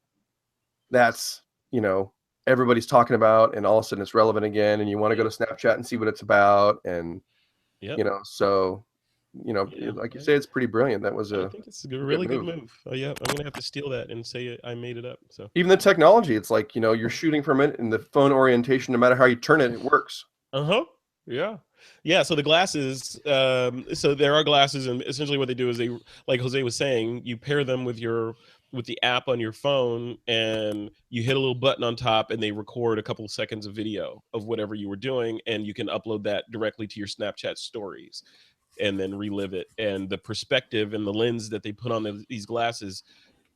that's, everybody's talking about, and all of a sudden it's relevant again, and you want to go to Snapchat and see what it's about. And, like you say, it's pretty brilliant. That was I think it's a really good move. Oh yeah, I'm gonna have to steal that and say I made it up. So even the technology, it's like, you're shooting from it, and the phone orientation, no matter how you turn it, it works. Yeah. So the glasses, so there are glasses, and essentially what they do is they, like Jose was saying, you pair them with the app on your phone, and you hit a little button on top, and they record a couple of seconds of video of whatever you were doing, and you can upload that directly to your Snapchat stories and then relive it. And the perspective and the lens that they put on these glasses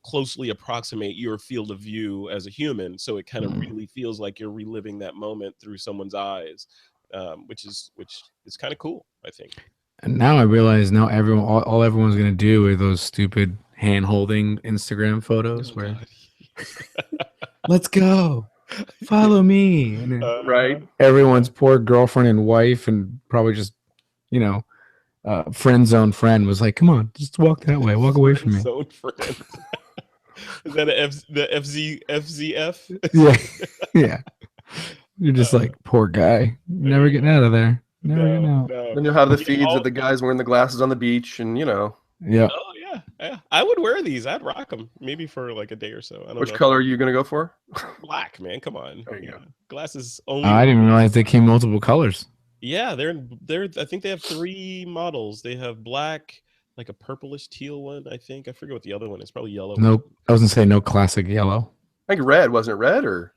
closely approximate your field of view as a human, so it kind of really feels like you're reliving that moment through someone's eyes, which is kind of cool, I think. And now I realize all everyone's gonna do with those stupid hand holding Instagram photos where let's go, follow me, and then, right, everyone's poor girlfriend and wife, and probably just friend zone friend was like, come on, just walk that way, walk away from me. Zone friend. Is that the FZF? Yeah. You're just like, poor guy, never getting out of there. Never getting out. Then you'll have the feeds of the guys wearing the glasses on the beach, and Yeah. Oh yeah. I would wear these. I'd rock them maybe for like a day or so. I don't know. Which color are you gonna go for? Black, man. Come on. There you go. Glasses only. I didn't realize they came multiple colors. Yeah, they're. I think they have 3 models. They have black, like a purplish teal one. I think I forget what the other one is. Probably yellow. No, I was gonna say no classic yellow. I think red. Wasn't it red or?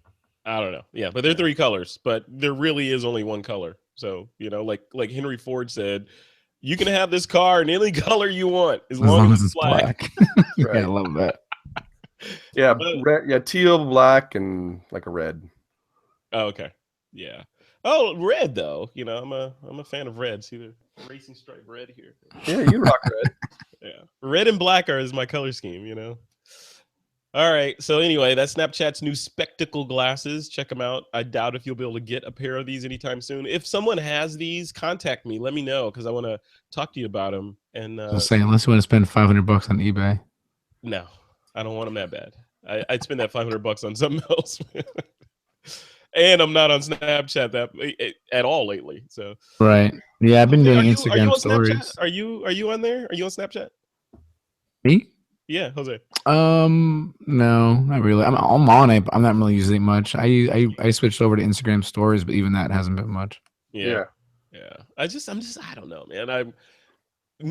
I don't know. Yeah, but they're 3 colors. But there really is only one color. So like Henry Ford said, you can have this car in any color you want as long as it's black. Yeah, I love that. Yeah, red, teal, black, and like a red. Oh, okay. Yeah. Oh, red though. I'm a fan of red. See the racing stripe red here. Yeah, you rock red. Yeah, red and black is my color scheme. All right. So anyway, that's Snapchat's new spectacle glasses. Check them out. I doubt if you'll be able to get a pair of these anytime soon. If someone has these, contact me. Let me know, because I want to talk to you about them. And I'll say, unless you want to spend $500 on eBay. No, I don't want them that bad. I'd spend that $500 on something else. And I'm not on Snapchat at all lately. So right. Yeah, I've been doing Instagram stories. Are you on there? Are you on Snapchat? Me? Yeah, Jose. No, not really. I'm on it, but I'm not really using it much. I switched over to Instagram stories, but even that hasn't been much. Yeah. I'm just I don't know, man.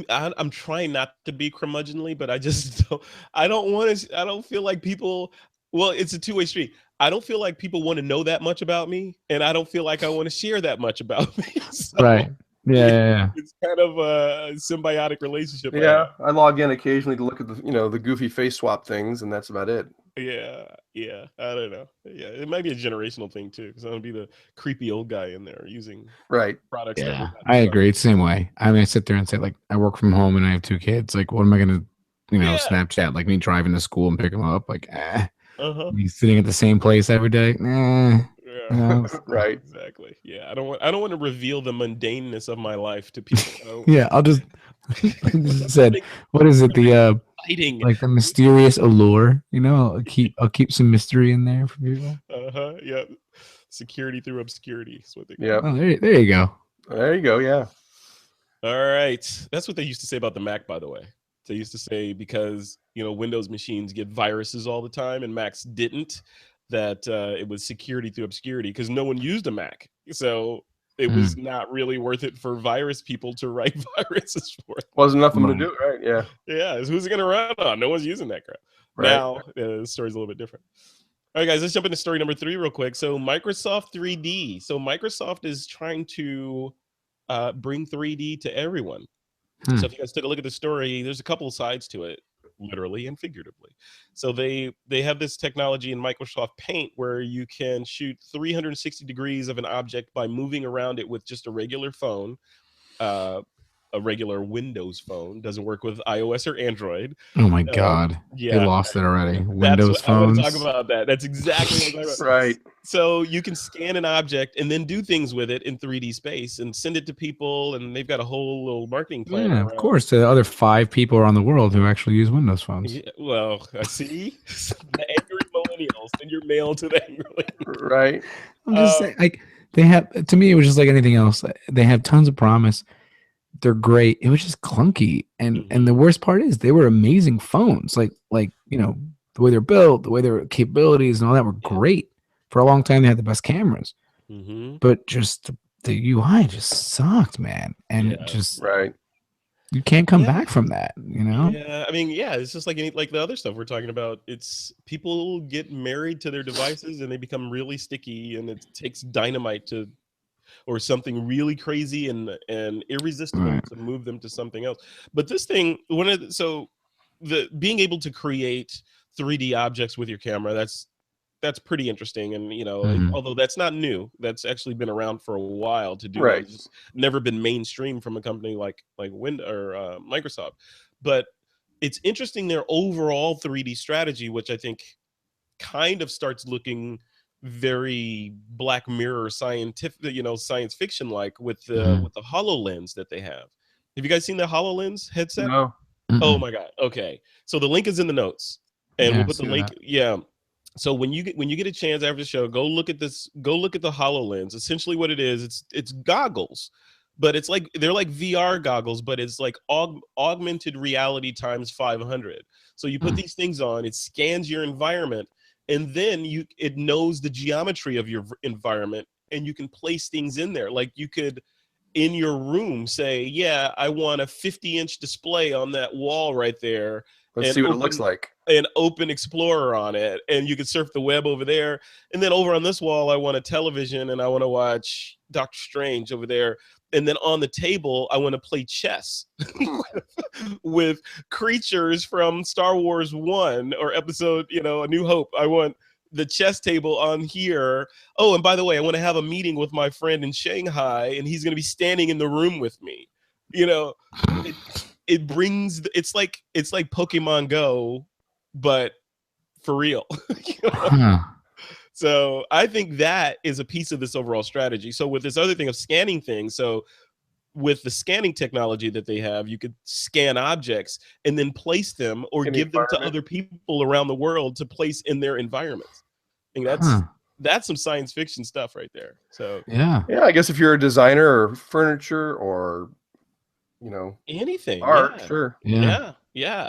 I'm trying not to be curmudgeonly, but I just don't. I don't feel like people. Well, it's a two-way street. I don't feel like people want to know that much about me, and I don't feel like I want to share that much about me. So right. Yeah. It's kind of a symbiotic relationship. Yeah, I log in occasionally to look at the goofy face swap things, and that's about it. Yeah. I don't know. Yeah, it might be a generational thing too, because I'm gonna be the creepy old guy in there using products. Yeah, I agree. It's the same way. I mean, I sit there and say, like, I work from home and I have 2 kids. Like, what am I gonna, Snapchat? Like me driving to school and picking them up. Like, me sitting at the same place every day. Right. Exactly. Yeah. I don't want to reveal the mundaneness of my life to people. Yeah, I'll just said, what is it? The like the mysterious allure. I'll keep some mystery in there for people. Yeah. Security through obscurity is what they call. Yeah. Oh, there you go. There you go. Yeah. All right. That's what they used to say about the Mac, by the way. They used to say, because Windows machines get viruses all the time and Macs didn't. that it was security through obscurity because no one used a Mac. So it was not really worth it for virus people to write viruses for. Wasn't enough of them to do it, right? Yeah. Yeah, who's it going to run on? No one's using that crap. Right. Now, the story's a little bit different. All right, guys, let's jump into story number 3 real quick. So Microsoft 3D. So Microsoft is trying to bring 3D to everyone. So if you guys took a look at the story, there's a couple of sides to it, literally and figuratively. So they have this technology in Microsoft Paint where you can shoot 360 degrees of an object by moving around it with just a regular phone. A regular Windows phone doesn't work with iOS or Android. Oh my God. Yeah, they lost it already. Windows phones. I want to talk about that. That's exactly what I'm talking about. Right. So you can scan an object and then do things with it in 3D space and send it to people, and they've got a whole little marketing plan. Yeah, of course. The other 5 people around the world who actually use Windows phones. Yeah, well, I see. The angry millennials. Send your mail to the angry millennials. Right. I'm just saying, like, they have, to me, it was just like anything else. They have tons of promise. They're great. It was just clunky, and the worst part is they were amazing phones. Like you know, the way they're built, the way their capabilities and all that were great. For a long time, they had the best cameras, but just the UI just sucked, man. And it just you can't come back from that, you know. Yeah, I mean, yeah, it's just like like the other stuff we're talking about. It's people get married to their devices and they become really sticky, and it takes dynamite or something really crazy and irresistible to move them to something else. But this thing, being able to create 3D objects with your camera, that's pretty interesting. And you know, although that's not new, that's actually been around for a while to do. Right. It's just never been mainstream from a company like Microsoft. But it's interesting their overall 3D strategy, which I think kind of starts looking very Black Mirror scientific, science fiction like with the Hololens that they have. Have you guys seen the Hololens headset? No. Oh my God. Okay. So the link is in the notes, and we'll put the link. That. Yeah. So when you get a chance after the show, go look at this. Go look at the Hololens. Essentially, what it is, it's goggles, but it's like they're like VR goggles, but it's like augmented reality times 500. So you put these things on, it scans your environment. And then it knows the geometry of your environment, and you can place things in there. Like you could, in your room, say, yeah, I want a 50-inch display on that wall right there. Let's see what it looks like. An open Explorer on it, and you can surf the web over there. And then over on this wall, I want a television, and I want to watch Doctor Strange over there. And then on the table, I want to play chess with creatures from Star Wars 1 or episode, A New Hope. I want the chess table on here. Oh, and by the way, I want to have a meeting with my friend in Shanghai, and he's going to be standing in the room with me. It brings, it's like Pokemon Go, but for real. So I think that is a piece of this overall strategy. So with this other thing of scanning things, so with the scanning technology that they have, you could scan objects and then place them or give them to other people around the world to place in their environments. I think that's some science fiction stuff right there. So yeah, I guess if you're a designer or furniture or anything, art, sure. Yeah.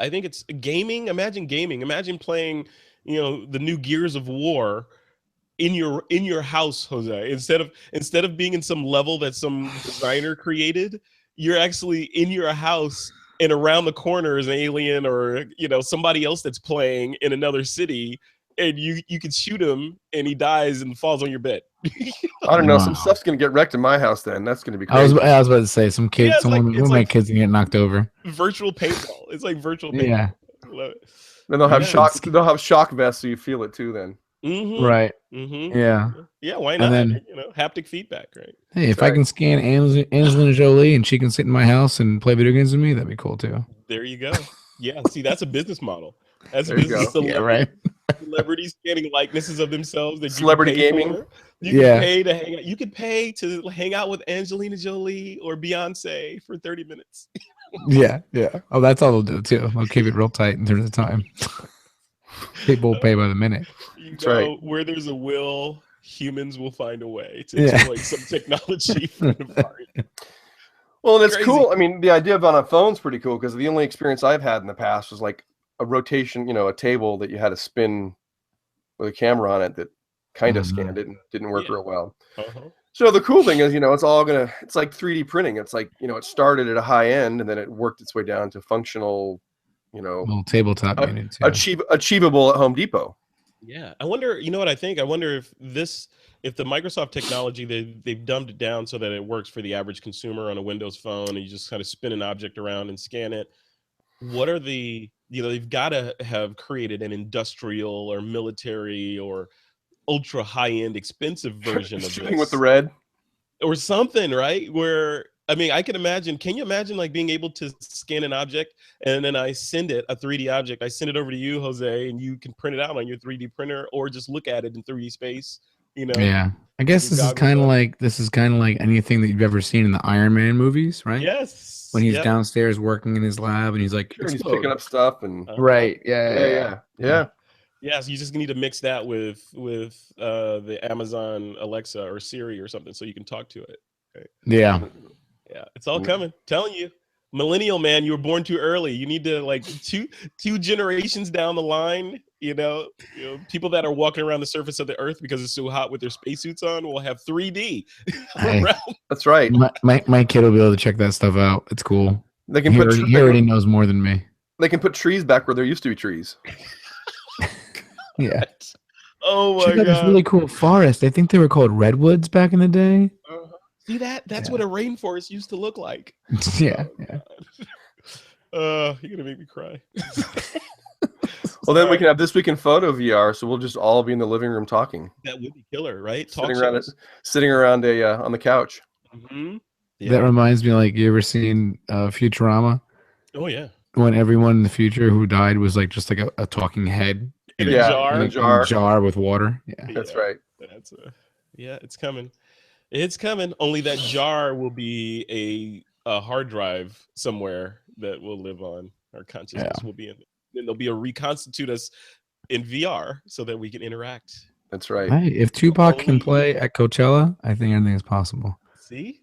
I think it's gaming. Imagine gaming. Imagine playing, the new Gears of War in your house, Jose. Instead of being in some level that some designer created, you're actually in your house, and around the corner is an alien or somebody else that's playing in another city, and you can shoot him and he dies and falls on your bed. I don't know. Some stuff's gonna get wrecked in my house. Then that's gonna be crazy. I was about to say some kids. One of my kids can get knocked over. Virtual paintball. It's like virtual paintball. Yeah. Love it. Then they'll have shock. They'll have shock vests, so you feel it too. Then. Right. Yeah. Why not? And then, haptic feedback, right? Hey, if I can scan Angelina Jolie and she can sit in my house and play video games with me, that'd be cool too. There you go. Yeah. See, that's a business model. That's a business. Yeah, right. Celebrities scanning likenesses of themselves. That celebrity gaming. You can pay to hang out. You could pay to hang out with Angelina Jolie or Beyonce for 30 minutes. Yeah. Oh, that's all they'll do too. They'll keep it real tight in terms of time. People will pay by the minute. Where there's a will, humans will find a way to exploit some technology for an environment. Well, and it's cool. I mean, the idea of on a phone's pretty cool because the only experience I've had in the past was like a rotation, a table that you had to spin with a camera on it that kind of Mhm. scanned it and didn't work real well. Uh-huh. So the cool thing is, it's like 3D printing. It's like, it started at a high end and then it worked its way down to functional, Little tabletop unit too. achievable at Home Depot. Yeah, I wonder. You know what I think? I wonder if the Microsoft technology they've dumbed it down so that it works for the average consumer on a Windows phone, and you just kind of spin an object around and scan it. What are they've got to have created an industrial or military or ultra high end expensive version of Shooting with the this red. or something, right? Where I mean, I can imagine. Can you imagine like being able to scan an object and then I send it a 3D object? I send it over to you, Jose, and you can print it out on your 3D printer or just look at it in 3D space. Yeah. I guess your this is goggles kind of on. like anything that you've ever seen in the Iron Man movies, right? Yes. When he's Yep. downstairs working in his lab and he's like, Sure, and he's "Explode." picking up stuff and Right. Yeah. Yeah, so you just need to mix that with the Amazon Alexa or Siri or something so you can talk to it. Right? Yeah. Yeah, it's all coming. Telling you. Millennial man, you were born too early. You need to like two generations down the line, people that are walking around the surface of the earth because it's so hot with their spacesuits on will have 3D. Hey, that's right. My kid will be able to check that stuff out. It's cool. They can He already knows more than me. They can put trees back where there used to be trees. Yeah. Oh my Check out this god. really cool forest. I think they were called redwoods back in the day. See that's what a rainforest used to look like. Yeah. You're gonna make me cry. Well, then we can have This Week in Photo VR, so we'll just all be in the living room talking. That would be killer, right? Sitting around on the couch. Mm-hmm. Yeah. That reminds me, like, you ever seen Futurama? Oh yeah. When everyone in the future who died was like just like a talking head in a jar, in a jar with water. Yeah, that's right. It's coming. It's coming. Only that jar will be a hard drive somewhere that will live on. Our consciousness will be in it. Then there'll be a reconstitute us in VR so that we can interact. That's right. Hey, if Tupac can play at Coachella, I think anything is possible. See?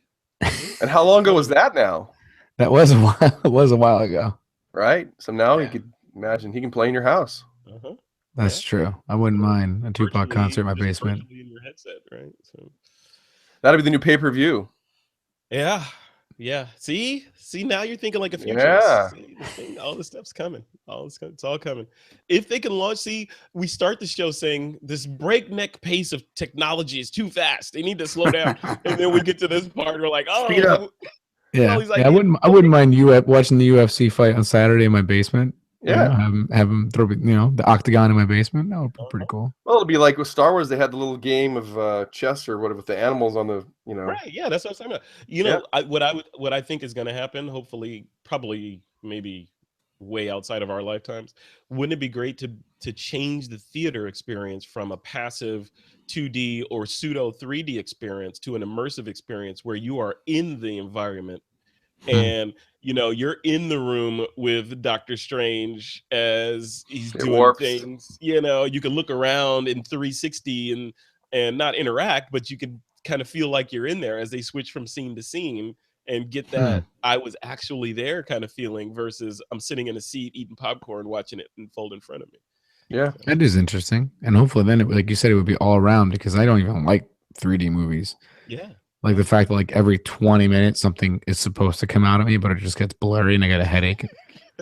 And how long ago was that now? That was a while. It was a while ago. Right. So now he could imagine he can play in your house. Uh-huh. That's true. I wouldn't mind a Tupac concert in my basement. In your headset, right? So that'll be the new pay-per-view. Yeah. Yeah. See, now you're thinking like a futurist. Yeah. See, all this stuff's coming. It's all coming. If they can launch, we start the show saying this breakneck pace of technology is too fast. They need to slow down. And then we get to this part, we're like, oh, speed up. Yeah. I wouldn't mind you watching the UFC fight on Saturday in my basement. Yeah. Have them throw the octagon in my basement. That would be pretty cool. Well, it'll be like with Star Wars, they had the little game of chess or whatever with the animals on the, Right. Yeah, that's what I'm saying. What I think is going to happen, hopefully, probably, maybe way outside of our lifetimes. Wouldn't it be great to change the theater experience from a passive 2D or pseudo 3D experience to an immersive experience where you are in the environment and you're in the room with Doctor Strange as he's doing things. You can look around in 360 and not interact, but you can kind of feel like you're in there as they switch from scene to scene and get that I was actually there kind of feeling versus I'm sitting in a seat eating popcorn watching it unfold in front of me. Yeah, that is interesting, and hopefully then, like you said, it would be all around because I don't even like 3D movies. Yeah. Like the fact that like every 20 minutes something is supposed to come out of me, but it just gets blurry and I get a headache.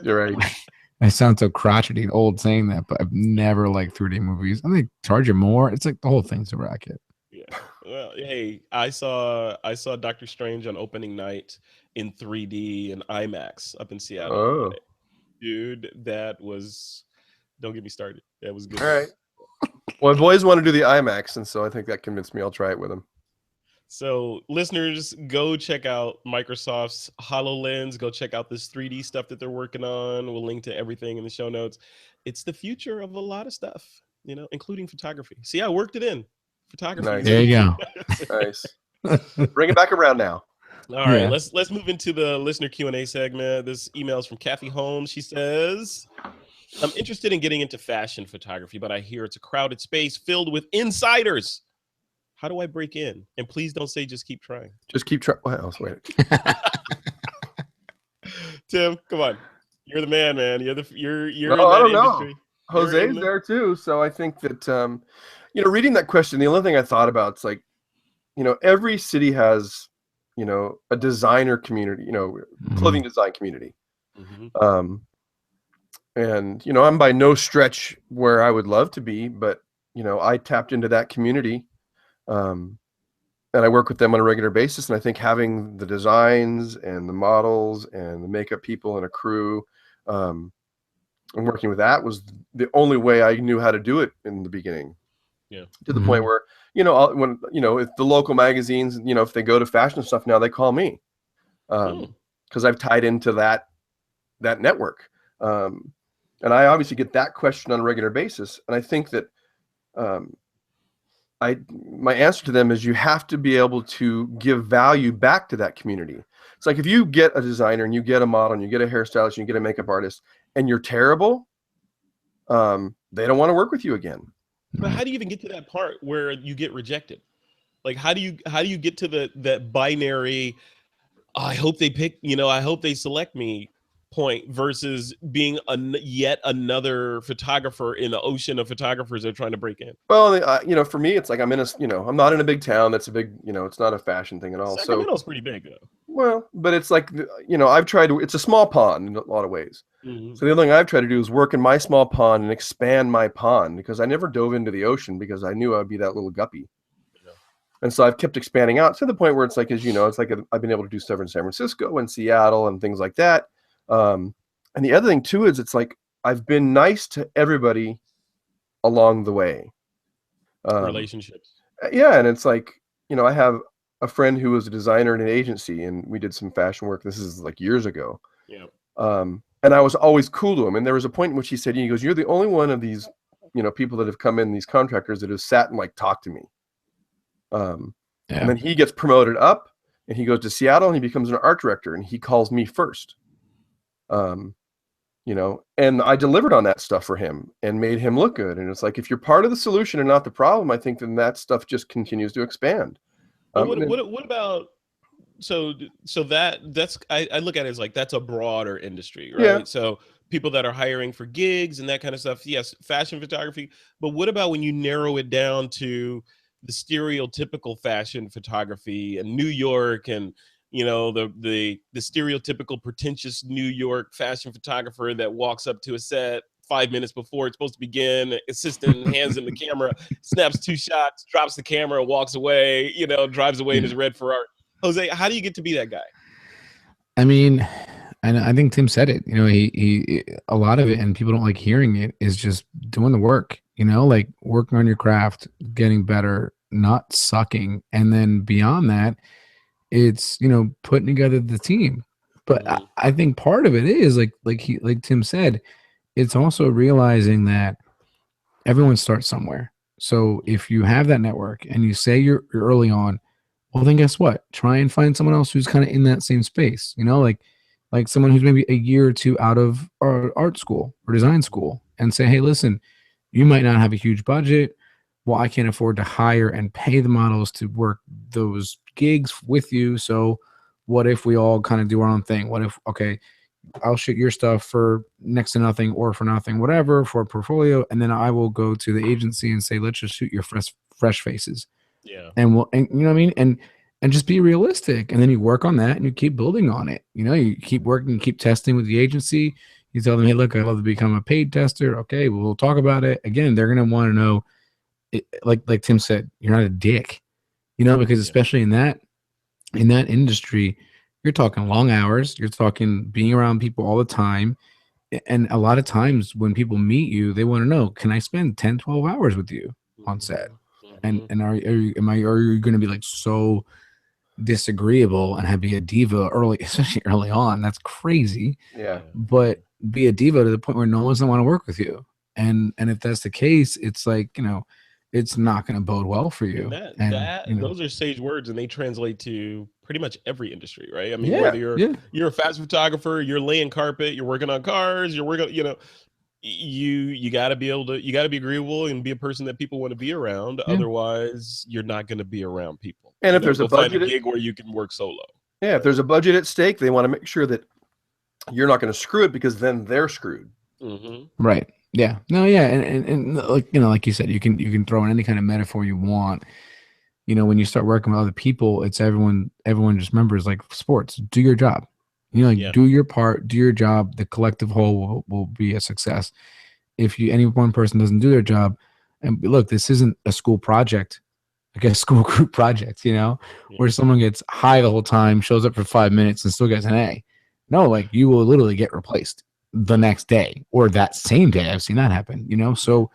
You're right. I sound so crotchety and old saying that, but I've never liked 3D movies. I think charge you more. It's like the whole thing's a racket. Yeah. Well, hey, I saw Doctor Strange on opening night in 3D and IMAX up in Seattle. Oh. Dude, that was. Don't get me started. That was good. All right. Well, I've always wanted to do the IMAX, and so I think that convinced me. I'll try it with him. So listeners, go check out Microsoft's HoloLens. Go check out this 3D stuff that they're working on. We'll link to everything in the show notes. It's the future of a lot of stuff, including photography. See, I worked it in. Photography. Nice. There you go. Nice. Bring it back around now. All right, let's move into the listener Q&A segment. This email is from Kathy Holmes. She says, I'm interested in getting into fashion photography, but I hear it's a crowded space filled with insiders. How do I break in? And please don't say just keep trying. Just keep trying. What else? Wait. Tim, come on. You're the man, man. You're no, in I that don't industry. Jose's there too. So I think that, you know, reading that question, the only thing I thought about is like, you know, every city has, you know, a designer community, you know, clothing design community. And, you know, I'm by no stretch where I would love to be, but, you know, I tapped into that community. And I work with them on a regular basis. And I think having the designs and the models and the makeup people and a crew, and working with that was the only way I knew how to do it in the beginning. Yeah. To the point where, you know, when, you know, if the local magazines, you know, if they go to fashion stuff now, they call me, because I've tied into that network. And I obviously get that question on a regular basis. And I think that, my answer to them is you have to be able to give value back to that community. It's like if you get a designer and you get a model and you get a hairstylist and you get a makeup artist and you're terrible, they don't want to work with you again. But how do you even get to that part where you get rejected? Like how do you get to that binary, I hope they pick, you know, I hope they select me point versus being yet another photographer in the ocean of photographers that are trying to break in? Well, you know, for me, it's like I'm in a, you know, I'm not in a big town. That's a big, you know, it's not a fashion thing at all. Sacramento's pretty big though. Well, but it's like, you know, I've tried to, it's a small pond in a lot of ways. So the other thing I've tried to do is work in my small pond and expand my pond, because I never dove into the ocean because I knew I'd be that little guppy. And so I've kept expanding out to the point where it's like, as you know, it's like I've been able to do stuff in San Francisco and Seattle and things like that. And the other thing too is it's like I've been nice to everybody along the way. Relationships. Yeah, and it's like, you know, I have a friend who was a designer in an agency, and we did some fashion work. This is like years ago. Yeah. And I was always cool to him. And there was a point in which he said, he goes, "You're the only one of these, you know, people that have come in, these contractors that have sat and like talked to me." And then he gets promoted up and he goes to Seattle and he becomes an art director and he calls me first. You know, and I delivered on that stuff for him and made him look good. And it's like, if you're part of the solution and not the problem, I think then that stuff just continues to expand. What about, so that's I look at it as like, that's a broader industry, right? Yeah. So people that are hiring for gigs and that kind of stuff. Yes. Fashion photography. But what about when you narrow it down to the stereotypical fashion photography in New York, and you know, the stereotypical pretentious New York fashion photographer that walks up to a set 5 minutes before it's supposed to begin, assistant hands him the camera, snaps 2 shots, drops the camera, walks away, you know, drives away in his red Ferrari. Jose, how do you get to be that guy? I mean, and I think Tim said it, you know, he a lot of it, and people don't like hearing it, is just doing the work, you know, like working on your craft, getting better, not sucking. And then beyond that, it's, you know, putting together the team. But I think part of it is like Tim said, it's also realizing that everyone starts somewhere. So if you have that network and you say you're early on, well, then guess what? Try and find someone else who's kind of in that same space, you know, like someone who's maybe a year or two out of art school or design school, and say, hey, listen, you might not have a huge budget. Well, I can't afford to hire and pay the models to work those gigs with you. So what if we all kind of do our own thing? What if, okay, I'll shoot your stuff for next to nothing or for nothing, whatever, for a portfolio. And then I will go to the agency and say, let's just shoot your fresh faces. Yeah. And you know what I mean? And just be realistic. And then you work on that and you keep building on it. You know, you keep working, keep testing with the agency. You tell them, hey, look, I'd love to become a paid tester. Okay, well, we'll talk about it. Again, they're going to want to know, like Tim said, you're not a dick, you know, because especially in that industry, you're talking long hours, you're talking being around people all the time. And a lot of times when people meet you, they want to know, can I spend 10, 12 hours with you on set? And are you going to be like so disagreeable and be a diva early, especially early on? That's crazy. Yeah. But be a diva to the point where no one's going to want to work with you. And if that's the case, it's like, you know, it's not going to bode well for you. And those are sage words, and they translate to pretty much every industry, right? I mean, whether you're a fashion photographer, you're laying carpet, you're working on cars, you're working, you know, you got to be able to, you got to be agreeable and be a person that people want to be around. Otherwise, you're not going to be around people. And if there's a budget, find a gig where you can work solo. Yeah, if there's a budget at stake, they want to make sure that you're not going to screw it, because then they're screwed. Right. Yeah. No, yeah. And like, like you said, you can throw in any kind of metaphor you want. When you start working with other people, it's everyone just remembers, like sports, do your job. Yeah. Do your part, do your job. The collective whole will be a success. If any one person doesn't do their job, and look, this isn't a school project, like a school group project, Yeah. where someone gets high the whole time, shows up for 5 minutes, and still gets an A. No, like you will literally get replaced the next day or that same day. I've seen that happen, so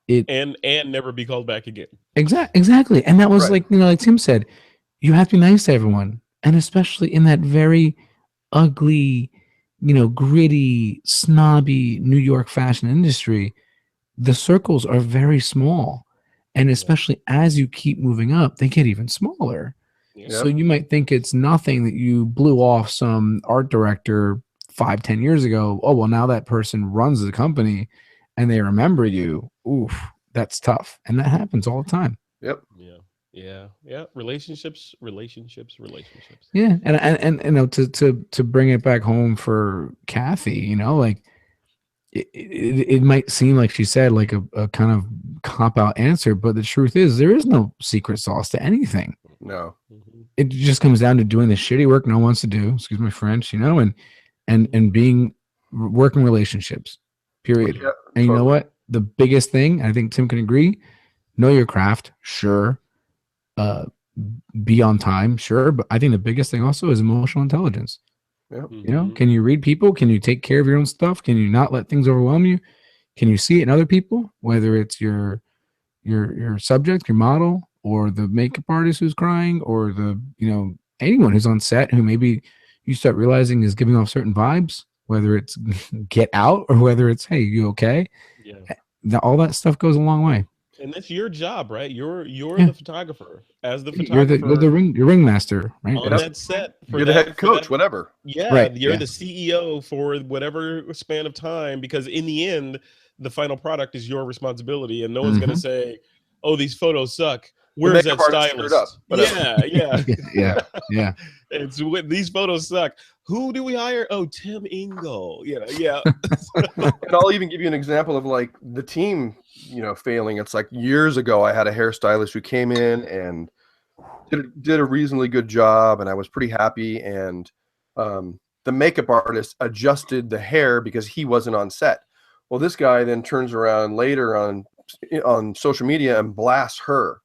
and never be called back again. Exactly. And that was Right. like Tim said, you have to be nice to everyone. And especially in that very ugly, gritty, snobby New York fashion industry, the circles are very small. And especially as you keep moving up, they get even smaller. Yeah. So you might think it's nothing that you blew off some art director 5-10 years ago. Oh, well, now that person runs the company and they remember you. Oof, that's tough. And that happens all the time. Yep. Yeah. Relationships. Yeah. And to bring it back home for Kathy, like it might seem like she said like a kind of cop out answer, but the truth is there is no secret sauce to anything. No. It just comes down to doing the shitty work no one wants to do. Excuse my French, and being working relationships. Period. Yeah, And you know totally. what? The biggest thing, I think Tim can agree, know your craft, sure. Be on time, sure. But I think the biggest thing also is emotional intelligence. Yep. Can you read people? Can you take care of your own stuff? Can you not let things overwhelm you? Can you see it in other people, whether it's your subject, your model, or the makeup artist who's crying, or the anyone who's on set who maybe you start realizing is giving off certain vibes, whether it's get out or whether it's hey, you okay? Yeah. All that stuff goes a long way. And that's your job, right? You're Yeah. the photographer. As the photographer, You're the ringmaster, right? on that set. You're the head coach, whatever. Yeah, Right, you're yeah. the CEO for whatever span of time, because in the end, the final product is your responsibility, and no one's gonna say, "Oh, these photos suck. Where's that makeup artist screwed up, stylist?" Yeah. yeah. It's these photos suck. Who do we hire? Oh, Tim Ingle. Yeah. And I'll even give you an example of like the team, failing. It's like years ago, I had a hairstylist who came in and did a reasonably good job, and I was pretty happy. And the makeup artist adjusted the hair because he wasn't on set. Well, this guy then turns around later on social media and blasts her.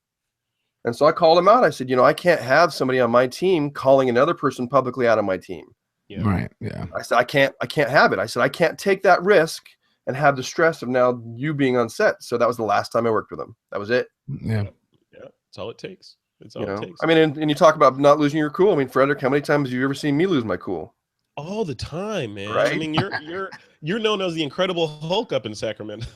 And so I called him out. I said, I can't have somebody on my team calling another person publicly out of my team. Yeah. Right. Yeah. I said, I can't have it. I said, I can't take that risk and have the stress of now you being on set. So that was the last time I worked with him. That was it. Yeah. That's all it takes. It's all it takes. I mean, and you talk about not losing your cool. I mean, Frederick, how many times have you ever seen me lose my cool? All the time, man. Right? I mean, you're known as the Incredible Hulk up in Sacramento.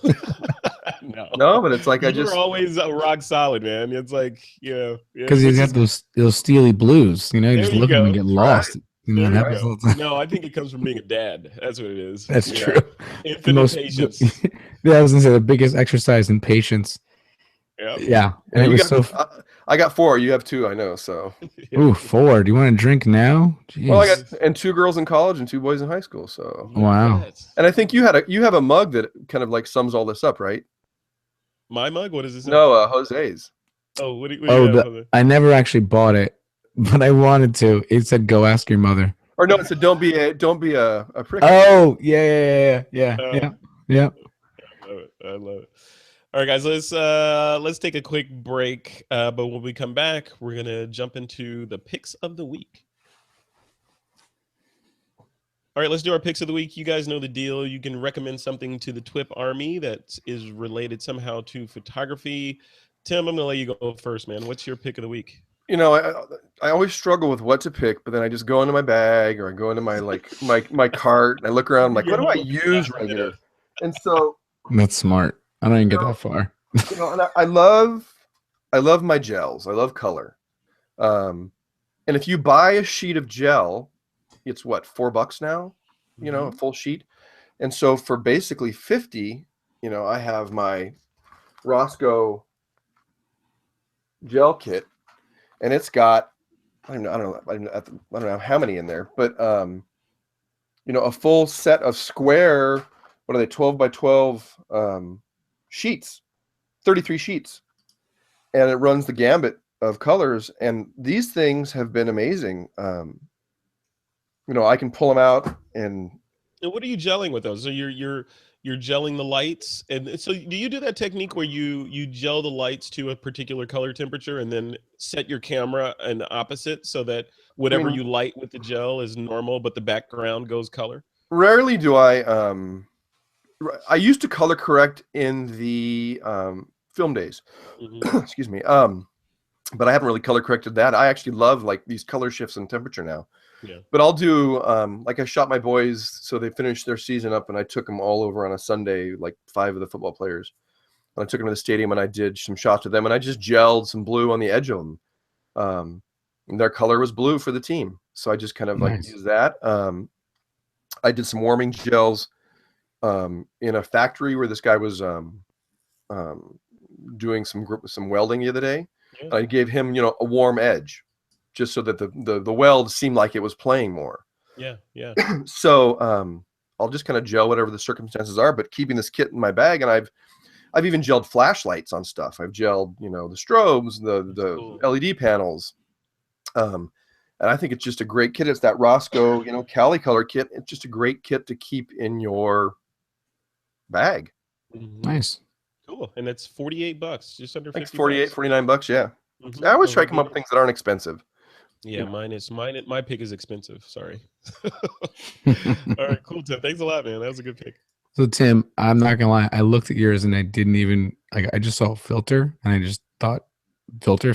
No, but it's like you're always rock solid, man. It's like because he's got those steely blues. You just look at him and get lost. Right. That happens all the time. No, I think it comes from being a dad. That's what it is. That's true. Infinite patience. Yeah, I was gonna say the biggest exercise in patience. Yeah. And it was I got 4. You have 2, I know. So. Ooh, 4. Do you want to drink now? Jeez. Well, I got 2 girls in college and 2 boys in high school. So. Wow. And I think you have a mug that kind of like sums all this up, right? My mug? What is this? No, Jose's. Oh, what do you have? I never actually bought it, but I wanted to. It said, "Go ask your mother." Or no, it said, "Don't be a prick." Oh, yeah. Yeah. I love it. All right, guys, let's take a quick break. But when we come back, we're gonna jump into the picks of the week. All right, let's do our picks of the week. You guys know the deal. You can recommend something to the TWiP army that is related somehow to photography. Tim, I'm gonna let you go first, man. What's your pick of the week? I always struggle with what to pick, but then I just go into my bag or I go into my my cart and I look around like, what do I use regular? And so that's smart. I don't even get that far. And I love my gels. I love color. And if you buy a sheet of gel, it's what, $4 now, a full sheet. And so for basically 50, I have my Roscoe gel kit, and it's got, I don't know how many in there, but a full set of square, what are they, 12 by 12 sheets, 33 sheets, and it runs the gambit of colors. And these things have been amazing. You know, I can pull them out and what are you gelling with those? So you're gelling the lights, and so do you do that technique where you gel the lights to a particular color temperature and then set your camera in the opposite so that whatever you light with the gel is normal, but the background goes color? Rarely do I used to color correct in the film days. Excuse me. But I haven't really color corrected that. I actually love like these color shifts in temperature now. Yeah. But I'll do like I shot my boys, so they finished their season up, and I took them all over on a Sunday, like 5 of the football players. And I took them to the stadium, and I did some shots with them, and I just gelled some blue on the edge of them. And their color was blue for the team, so I just kind of like used that. I did some warming gels in a factory where this guy was doing some welding the other day. Yeah. I gave him, you know, a warm edge, just so that the weld seemed like it was playing more. Yeah, yeah. So I'll just kind of gel whatever the circumstances are, but keeping this kit in my bag. And I've even gelled flashlights on stuff. I've gelled, you know, the strobes, the cool. LED panels. And I think it's just a great kit. It's that Roscoe, you know, Cali color kit. It's just a great kit to keep in your bag. Nice. Cool. And it's $48, just under 50. 48, $49. Yeah. I always try to come up with things that aren't expensive. Yeah, my pick is expensive. Sorry. All right, cool, Tim. Thanks a lot, man. That was a good pick. So Tim, I'm not gonna lie, I looked at yours and I didn't even I just saw filter and I just thought filter.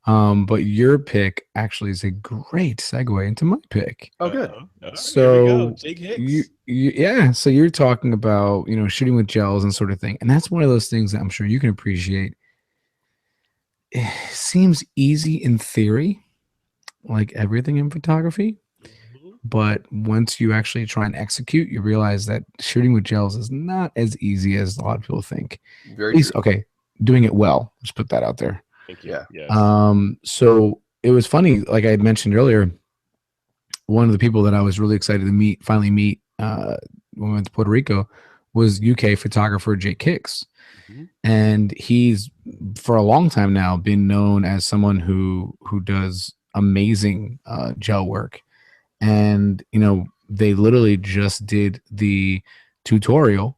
But your pick actually is a great segue into my pick. Oh, good. Right, so Jake Hicks. Yeah, so you're talking about, you know, shooting with gels and sort of thing, and that's one of those things that I'm sure you can appreciate. It seems easy in theory, like everything in photography, but once you actually try and execute, you realize that shooting with gels is not as easy as a lot of people think. Very true. Okay, doing it well. Let's put that out there. Thank you. Yeah. Yes. So it was funny, like I had mentioned earlier, one of the people that I was really excited to finally meet when we went to Puerto Rico was UK photographer Jake Hicks. And he's for a long time now been known as someone who does amazing gel work. And, you know, they literally just did the tutorial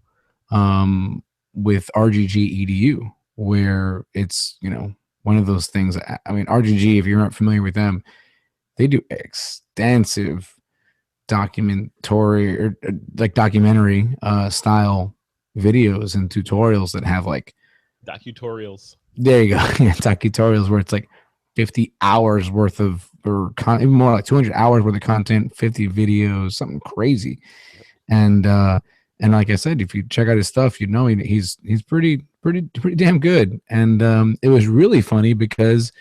with RGG EDU, where it's, you know, one of those things. I mean, RGG, if you're not familiar with them, they do extensive documentary style videos and tutorials that have like docutorials. There you go. Yeah, docutorials where it's like 50 hours worth of, or even more like 200 hours worth of content, 50 videos, something crazy. And like I said, if you check out his stuff, you know he's pretty damn good. And it was really funny because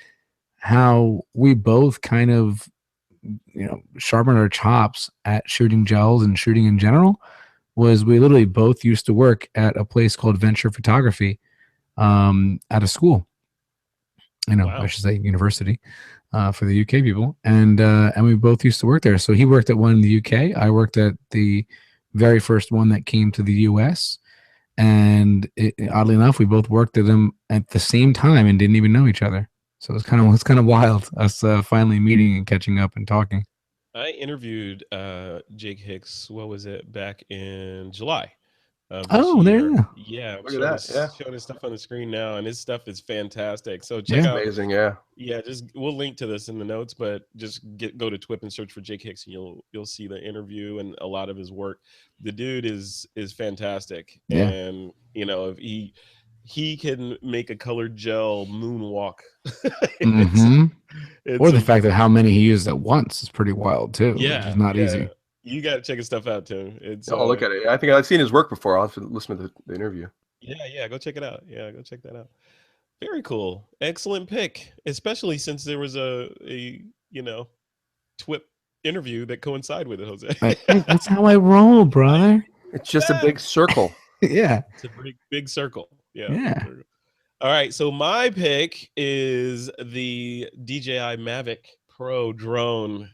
how we both kind of, you know, sharpened our chops at shooting gels and shooting in general was we literally both used to work at a place called Venture Photography at a school. You know, wow. I should say university for the UK people. And we both used to work there. So he worked at one in the UK. I worked at the very first one that came to the US. And oddly enough, we both worked at them at the same time and didn't even know each other. So it's kind of wild us finally meeting and catching up and talking. I interviewed Jake Hicks. What was it, back in July? There. Yeah, look at that. Yeah, showing his stuff on the screen now, and his stuff is fantastic. So check out. Amazing. Yeah. Just we'll link to this in the notes, but just go to TWiP and search for Jake Hicks, and you'll see the interview and a lot of his work. The dude is fantastic, and you know, if he can make a colored gel moonwalk. Or the fact that how many he used at once is pretty wild too. Yeah, it's not easy. You got to check his stuff out too. It's I'll look at it. I think I've seen his work before. I'll have to listen to the interview. Yeah, go check it out. Yeah, go check that out. Very cool. Excellent pick, especially since there was a you know, TWiP interview that coincided with it, Jose. That's how I roll, brother. It's just a big circle. Yeah. It's a big circle. Yeah. All right, so my pick is the DJI Mavic Pro drone.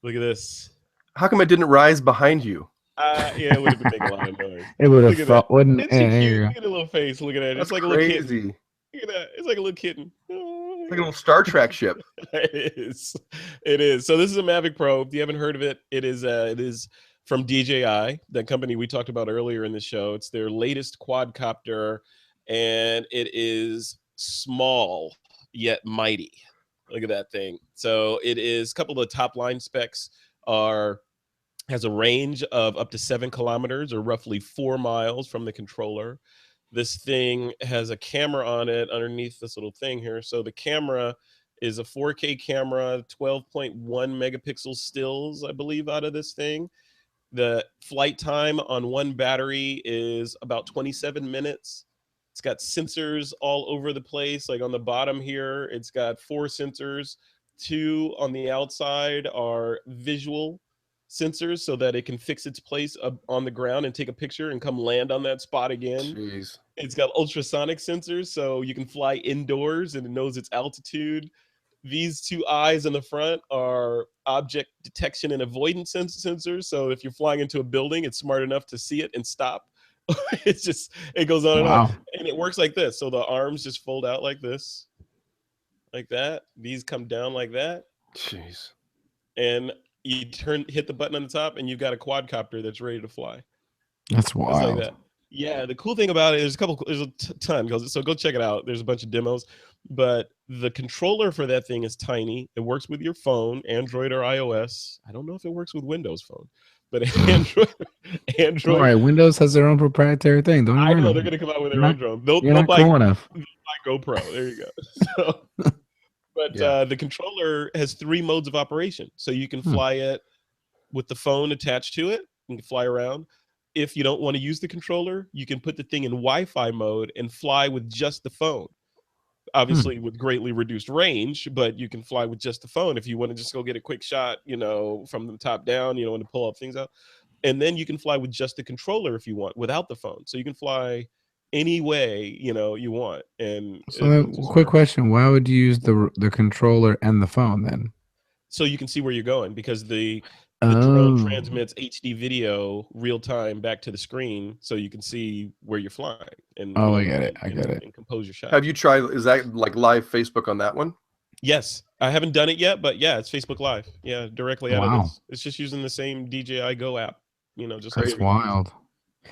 Look at this. How come it didn't rise behind you? Yeah, it would have been making a lot of noise. It would have Look at that. felt, wouldn't. It's Yeah, too there you cute. go. Look at the little face. Look at that. That's It's like a little kitten. crazy. Look at that. It's like a little kitten. It's like a little Star Trek ship. It is. It is. So this is a Mavic Probe. If you haven't heard of it, it is from DJI, that company we talked about earlier in the show. It's their latest quadcopter, and it is small yet mighty. Look at that thing. So it is a couple of the top line specs has a range of up to 7 kilometers or roughly 4 miles from the controller. This thing has a camera on it underneath this little thing here. So the camera is a 4K camera, 12.1 megapixel stills, I believe, out of this thing. The flight time on one battery is about 27 minutes. It's got sensors all over the place. Like on the bottom here, it's got 4 sensors. 2 on the outside are visual sensors so that it can fix its place up on the ground and take a picture and come land on that spot again. Jeez. It's got ultrasonic sensors so you can fly indoors and it knows its altitude. These 2 eyes in the front are object detection and avoidance sensors. So if you're flying into a building, it's smart enough to see it and stop. It goes on and on. And it works like this. So the arms just fold out like this, like that. These come down like that. Jeez. And you hit the button on the top and you've got a quadcopter that's ready to fly. That's wild. Just like that. Yeah, the cool thing about it, there's a ton, so go check it out. There's a bunch of demos, but the controller for that thing is tiny. It works with your phone, Android or iOS. I don't know if it works with Windows Phone, but Android. All right, Windows has their own proprietary thing. Don't you I know worry. they're gonna come out with their own drone. They'll You're not cool enough. buy GoPro. There you go. But the controller has 3 modes of operation, so you can fly it with the phone attached to it. You can fly around. If you don't want to use the controller, you can put the thing in Wi-Fi mode and fly with just the phone. Obviously with greatly reduced range, but you can fly with just the phone if you want to just go get a quick shot, from the top down, want to pull up things out. And then you can fly with just the controller if you want, without the phone. So you can fly any way, you want. And so quick question, why would you use the controller and the phone then? So you can see where you're going, because the drone transmits HD video real time back to the screen, so you can see where you're flying. And I get it. I get it. And compose your shot. Have you tried? Is that like live Facebook on that one? Yes, I haven't done it yet, but yeah, it's Facebook Live. Yeah, directly out of this. It's just using the same DJI Go app. Just that's wild.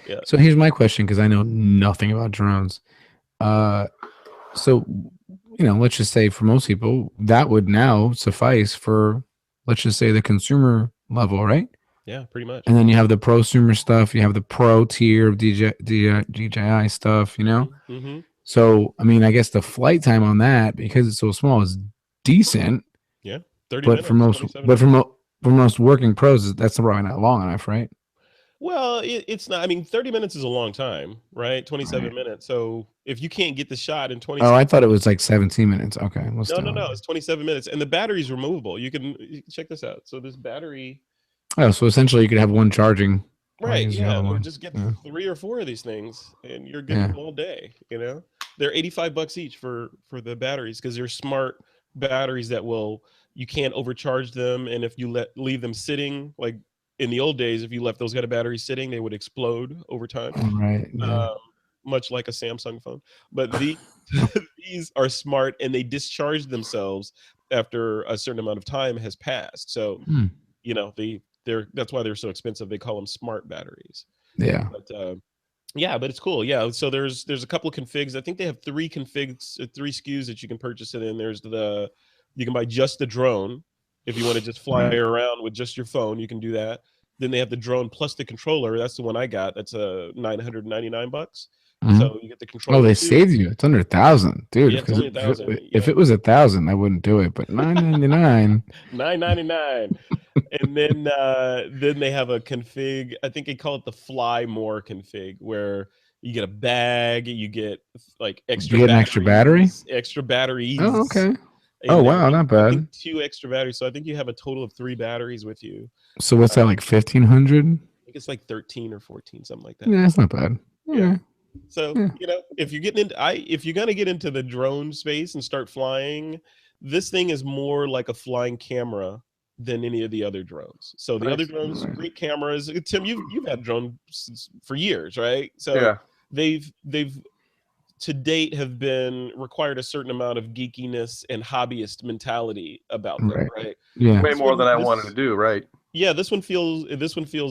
Yeah. So here's my question, because I know nothing about drones. So let's just say for most people that would now suffice for, let's just say, the consumer level, right? Yeah, pretty much. And then you have the prosumer stuff. You have the pro tier of DJI stuff. Mm-hmm. So I mean, I guess the flight time on that, because it's so small, is decent. Yeah, 30 minutes. For most working pros, that's probably not long enough, right? Well, it's not. I mean, 30 minutes is a long time, right? 27 minutes. So if you can't get the shot in 20, I thought it was like 17 minutes. Okay, no, it's 27 minutes, and the battery's removable. You can check this out. So this battery. Oh, so essentially you could have one charging. Right. Yeah. Just get 3 or 4 of these things, and you're good all day. They're $85 each for the batteries, because they're smart batteries that you can't overcharge them, and if you leave them sitting, like in the old days, if you left those kind of batteries sitting, they would explode over time. Right. Yeah. Much like a Samsung phone. But these are smart, and they discharge themselves after a certain amount of time has passed. So, that's why they're so expensive. They call them smart batteries. Yeah. But but it's cool. Yeah. So there's a couple of configs. I think they have 3 configs, 3 SKUs that you can purchase it in. There's you can buy just the drone. If you want to just fly around with just your phone, you can do that. Then they have the drone plus the controller. That's the one I got. That's $999. So you get the controller. Oh, they saved you. It's under 1,000, dude. Yeah, it's only 1,000. If it was 1,000, I wouldn't do it. But $999. $999. And then they have a config. I think they call it the Fly More config, where you get a bag, you get like extra. You get an extra battery. Extra batteries. Oh, okay. Wow, not bad. 2 extra batteries. So I think you have a total of 3 batteries with you. So what's that, like 1,500? I think it's like 13 or 14, something like that. Yeah, that's not bad. Yeah. So if you're gonna get into the drone space and start flying, this thing is more like a flying camera than any of the other drones. So the Nice. other drones, great cameras. Tim, you've had drones for years, right? So Yeah. they've to date have been required a certain amount of geekiness and hobbyist mentality about them, right? Yeah. Way more than I wanted to do, right? Yeah, this one feels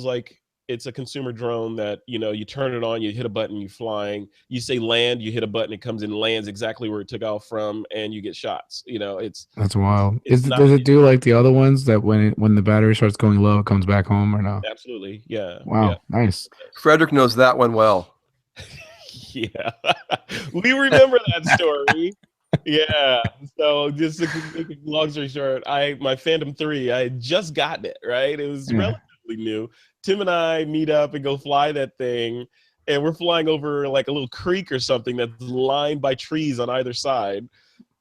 like it's a consumer drone that, you know, you turn it on, you hit a button, you're flying. You say land, you hit a button, it comes in, lands exactly where it took off from, and you get shots. You know, That's wild. it's Does it do like the other ones that when the battery starts going low, it comes back home or no? Absolutely, yeah. Wow, yeah. nice. Frederick knows that one well. Yeah, we remember that story. Yeah. So just to make a long story short, my Phantom 3, I had just gotten it, right? It was relatively new. Tim and I meet up and go fly that thing, and we're flying over like a little creek or something that's lined by trees on either side.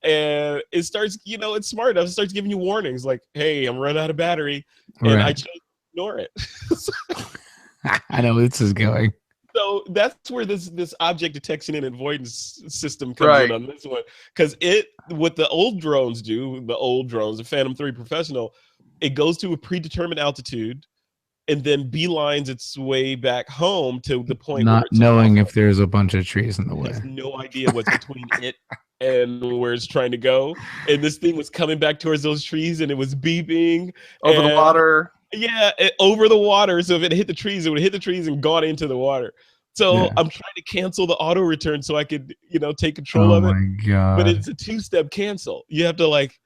And it starts, you know, it's smart enough. It starts giving you warnings like, hey, I'm running out of battery. And I chose to ignore it. I know where this is going. So that's where this object detection and avoidance system comes in on this one, because what the old drones do, the Phantom 3 Professional, it goes to a predetermined altitude and then beelines its way back home to the point not where it's knowing if there's a bunch of trees in the way. Has no idea what's between it and where it's trying to go. And this thing was coming back towards those trees, and it was beeping over the water. Yeah, over the water. So if it hit the trees, it would hit the trees and gone into the water. So I'm trying to cancel the auto return so I could, you know, take control of it. Oh my God. But it's a 2-step cancel. You have to like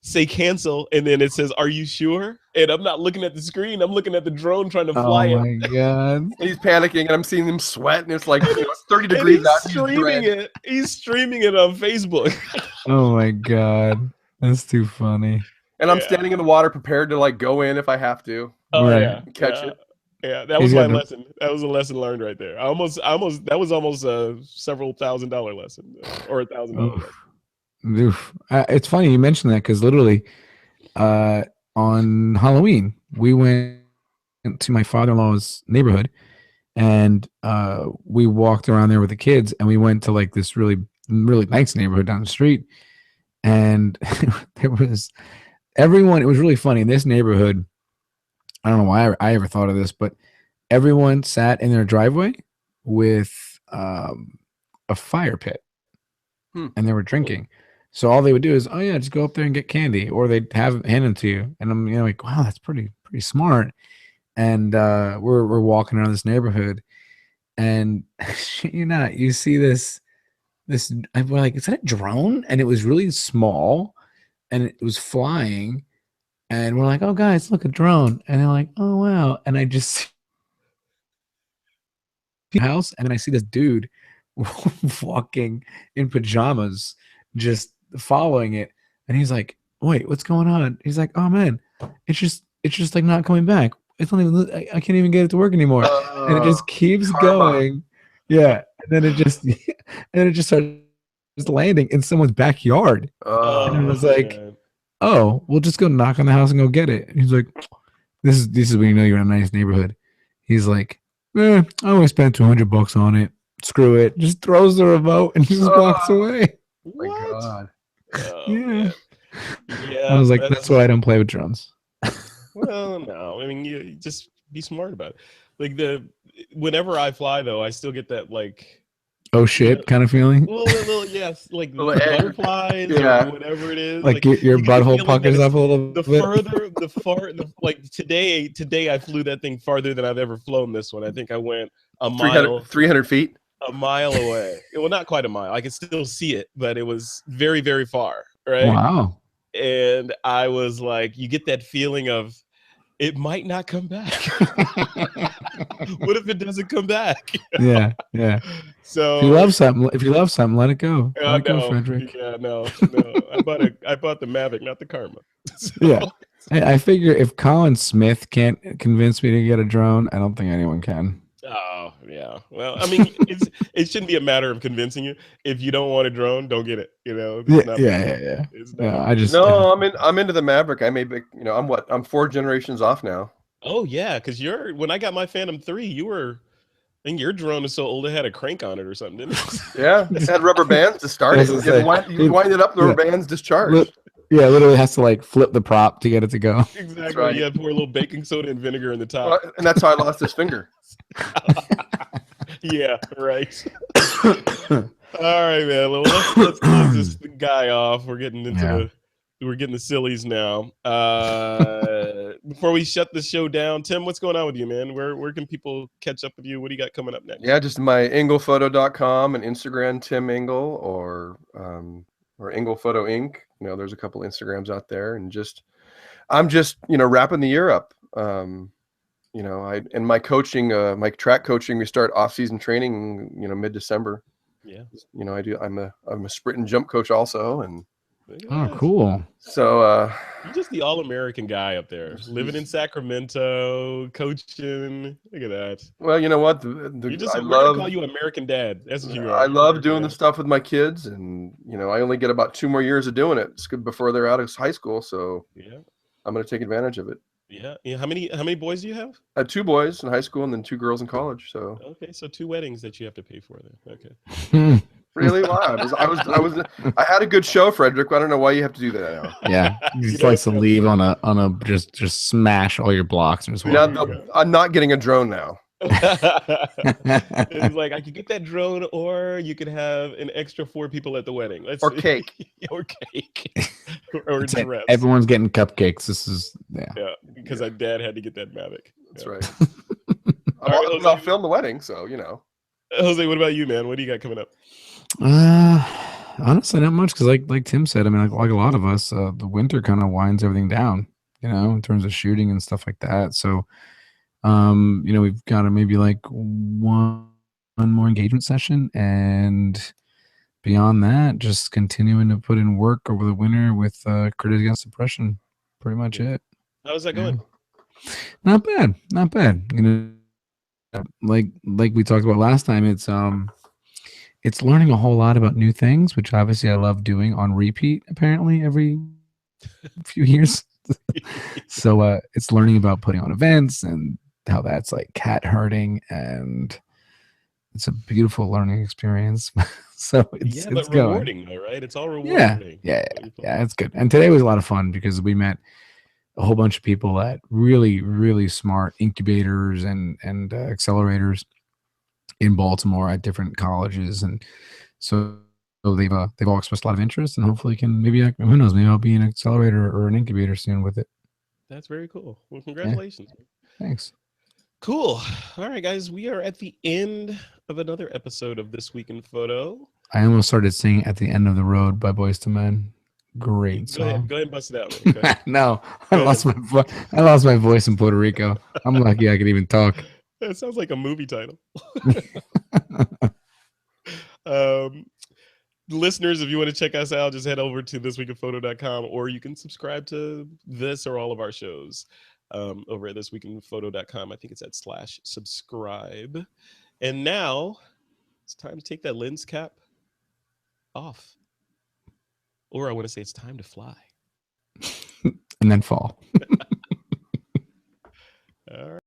say cancel, and then it says, "Are you sure?" And I'm not looking at the screen. I'm looking at the drone trying to fly it. Oh my God. And he's panicking, and I'm seeing him sweat, and it's like, you know, it's 30 degrees out. He's streaming it on Facebook. Oh my God. That's too funny. And I'm standing in the water prepared to like go in if I have to. Catch it. Yeah, that was my lesson. That was a lesson learned right there. That was almost a several $1,000 lesson, or $1,000 lesson. Oof. It's funny you mentioned that, because literally on Halloween we went to my father-in-law's neighborhood, and we walked around there with the kids, and we went to like this really nice neighborhood down the street, and there was everyone. It was really funny in this neighborhood. I don't know why I ever thought of this, but everyone sat in their driveway with a fire pit, and they were drinking. So all they would do is, oh yeah, just go up there and get candy, or they'd hand it to you. And I'm, you know, like, wow, that's pretty smart. And we're walking around this neighborhood, and you see this. I'm like, is that a drone? And it was really small, and it was flying. And we're like, oh, guys, look, a drone. And they're like, oh, wow. And I just see the house, and then I see this dude walking in pajamas, just following it. And he's like, wait, what's going on? He's like, oh, man, it's just like not coming back. It's not even, I can't even get it to work anymore. And it just keeps going. Yeah. And then it just starts landing in someone's backyard. And I was like, oh, we'll just go knock on the house and go get it. And he's like, this is when you know you're in a nice neighborhood. He's like, I only spent $200 on it. Screw it. Just throws the remote and just walks away. Oh my God. Yeah. I was like, that's why I don't play with drones. Well, no. I mean, you just be smart about it. Like whenever I fly though, I still get that like, oh shit, kind of feeling. Little yes, like the butterflies or whatever it is. Like your butthole puckers up a little bit. Like today I flew that thing farther than I've ever flown this one. I think I went a mile, 300 feet, a mile away. Well, not quite a mile. I could still see it, but it was very, very far. Right. Wow. And I was like, you get that feeling of, it might not come back. What if it doesn't come back? Yeah. So if you love something, let it go. Let it go, Frederick. Yeah, no. I bought the Mavic, not the Karma. So. Yeah. I figure if Colin Smith can't convince me to get a drone, I don't think anyone can. Oh yeah. Well, I mean, it shouldn't be a matter of convincing you. If you don't want a drone, don't get it. You know. Yeah. I'm into the Maverick. I may be, you know, I'm 4 generations off now. Oh yeah, because when I got my Phantom 3, I think your drone is so old it had a crank on it or something, didn't it? Yeah, it had rubber bands to start it. You wind it up, the rubber bands discharged. Yeah, literally has to like flip the prop to get it to go. Exactly. right. You have to pour a little baking soda and vinegar in the top. Well, and that's how I lost this finger. Yeah, right. All right, man. Well, let's close this guy off. We're getting into the sillies now. Before we shut the show down, Tim, what's going on with you, man? Where can people catch up with you? What do you got coming up next? Yeah, just my inglephoto.com and Instagram, Tim Ingle, or Inglephoto Inc. You know, there's a couple Instagrams out there, and I'm just wrapping the year up. You know, in my coaching, my track coaching, we start off-season training, mid-December. Yeah. You know, I'm a sprint and jump coach also, and oh, cool. So you're just the all-American guy up there, living in Sacramento, coaching. Look at that. Well, you know what? We're gonna call you American Dad. That's what you are. I love doing the stuff with my kids, and I only get about 2 more years of doing it. It's good before they're out of high school, so yeah, I'm going to take advantage of it. Yeah. How many boys do you have? I had 2 boys in high school and then 2 girls in college. So okay, so 2 weddings that you have to pay for then. Okay. Really? Wow. I had a good show, Frederick. I don't know why you have to do that now. Yeah, he just likes to leave on a just smash all your blocks and just I'm not getting a drone now. It's like I could get that drone, or you could have an extra 4 people at the wedding. Or cake. Or cake. or dress. Everyone's getting cupcakes. This is because my dad had to get that Mavic. That's right. I'll film the wedding, so Jose, what about you, man? What do you got coming up? Honestly, not much, because like Tim said, I mean, like a lot of us, the winter kind of winds everything down, in terms of shooting and stuff like that. So, we've got maybe like one more engagement session, and beyond that, just continuing to put in work over the winter with Critters Against Suppression. Pretty much it. How's that going? Not bad. Like we talked about last time, it's learning a whole lot about new things, which obviously I love doing on repeat, apparently every few years. So it's learning about putting on events and how that's like cat herding, and it's a beautiful learning experience. So it's rewarding though, right? It's all rewarding. Yeah, it's good. And today was a lot of fun because we met a whole bunch of people at really, really smart incubators and accelerators in Baltimore at different colleges, and so they've all expressed a lot of interest, and hopefully maybe who knows, maybe I'll be an accelerator or an incubator soon with it. That's very cool. Well, congratulations. Yeah. Thanks. Cool. All right, guys, we are at the end of another episode of This Week in Photo. I almost started singing "At the End of the Road" by Boyz II Men. Great song. Go ahead and bust it out. No, I lost my voice in Puerto Rico. I'm lucky I could even talk. That sounds like a movie title. Listeners, if you want to check us out, just head over to thisweekinphoto.com, or you can subscribe to this or all of our shows over at thisweekinphoto.com. I think it's at /subscribe. And now it's time to take that lens cap off. Or I want to say it's time to fly. And then fall. All right.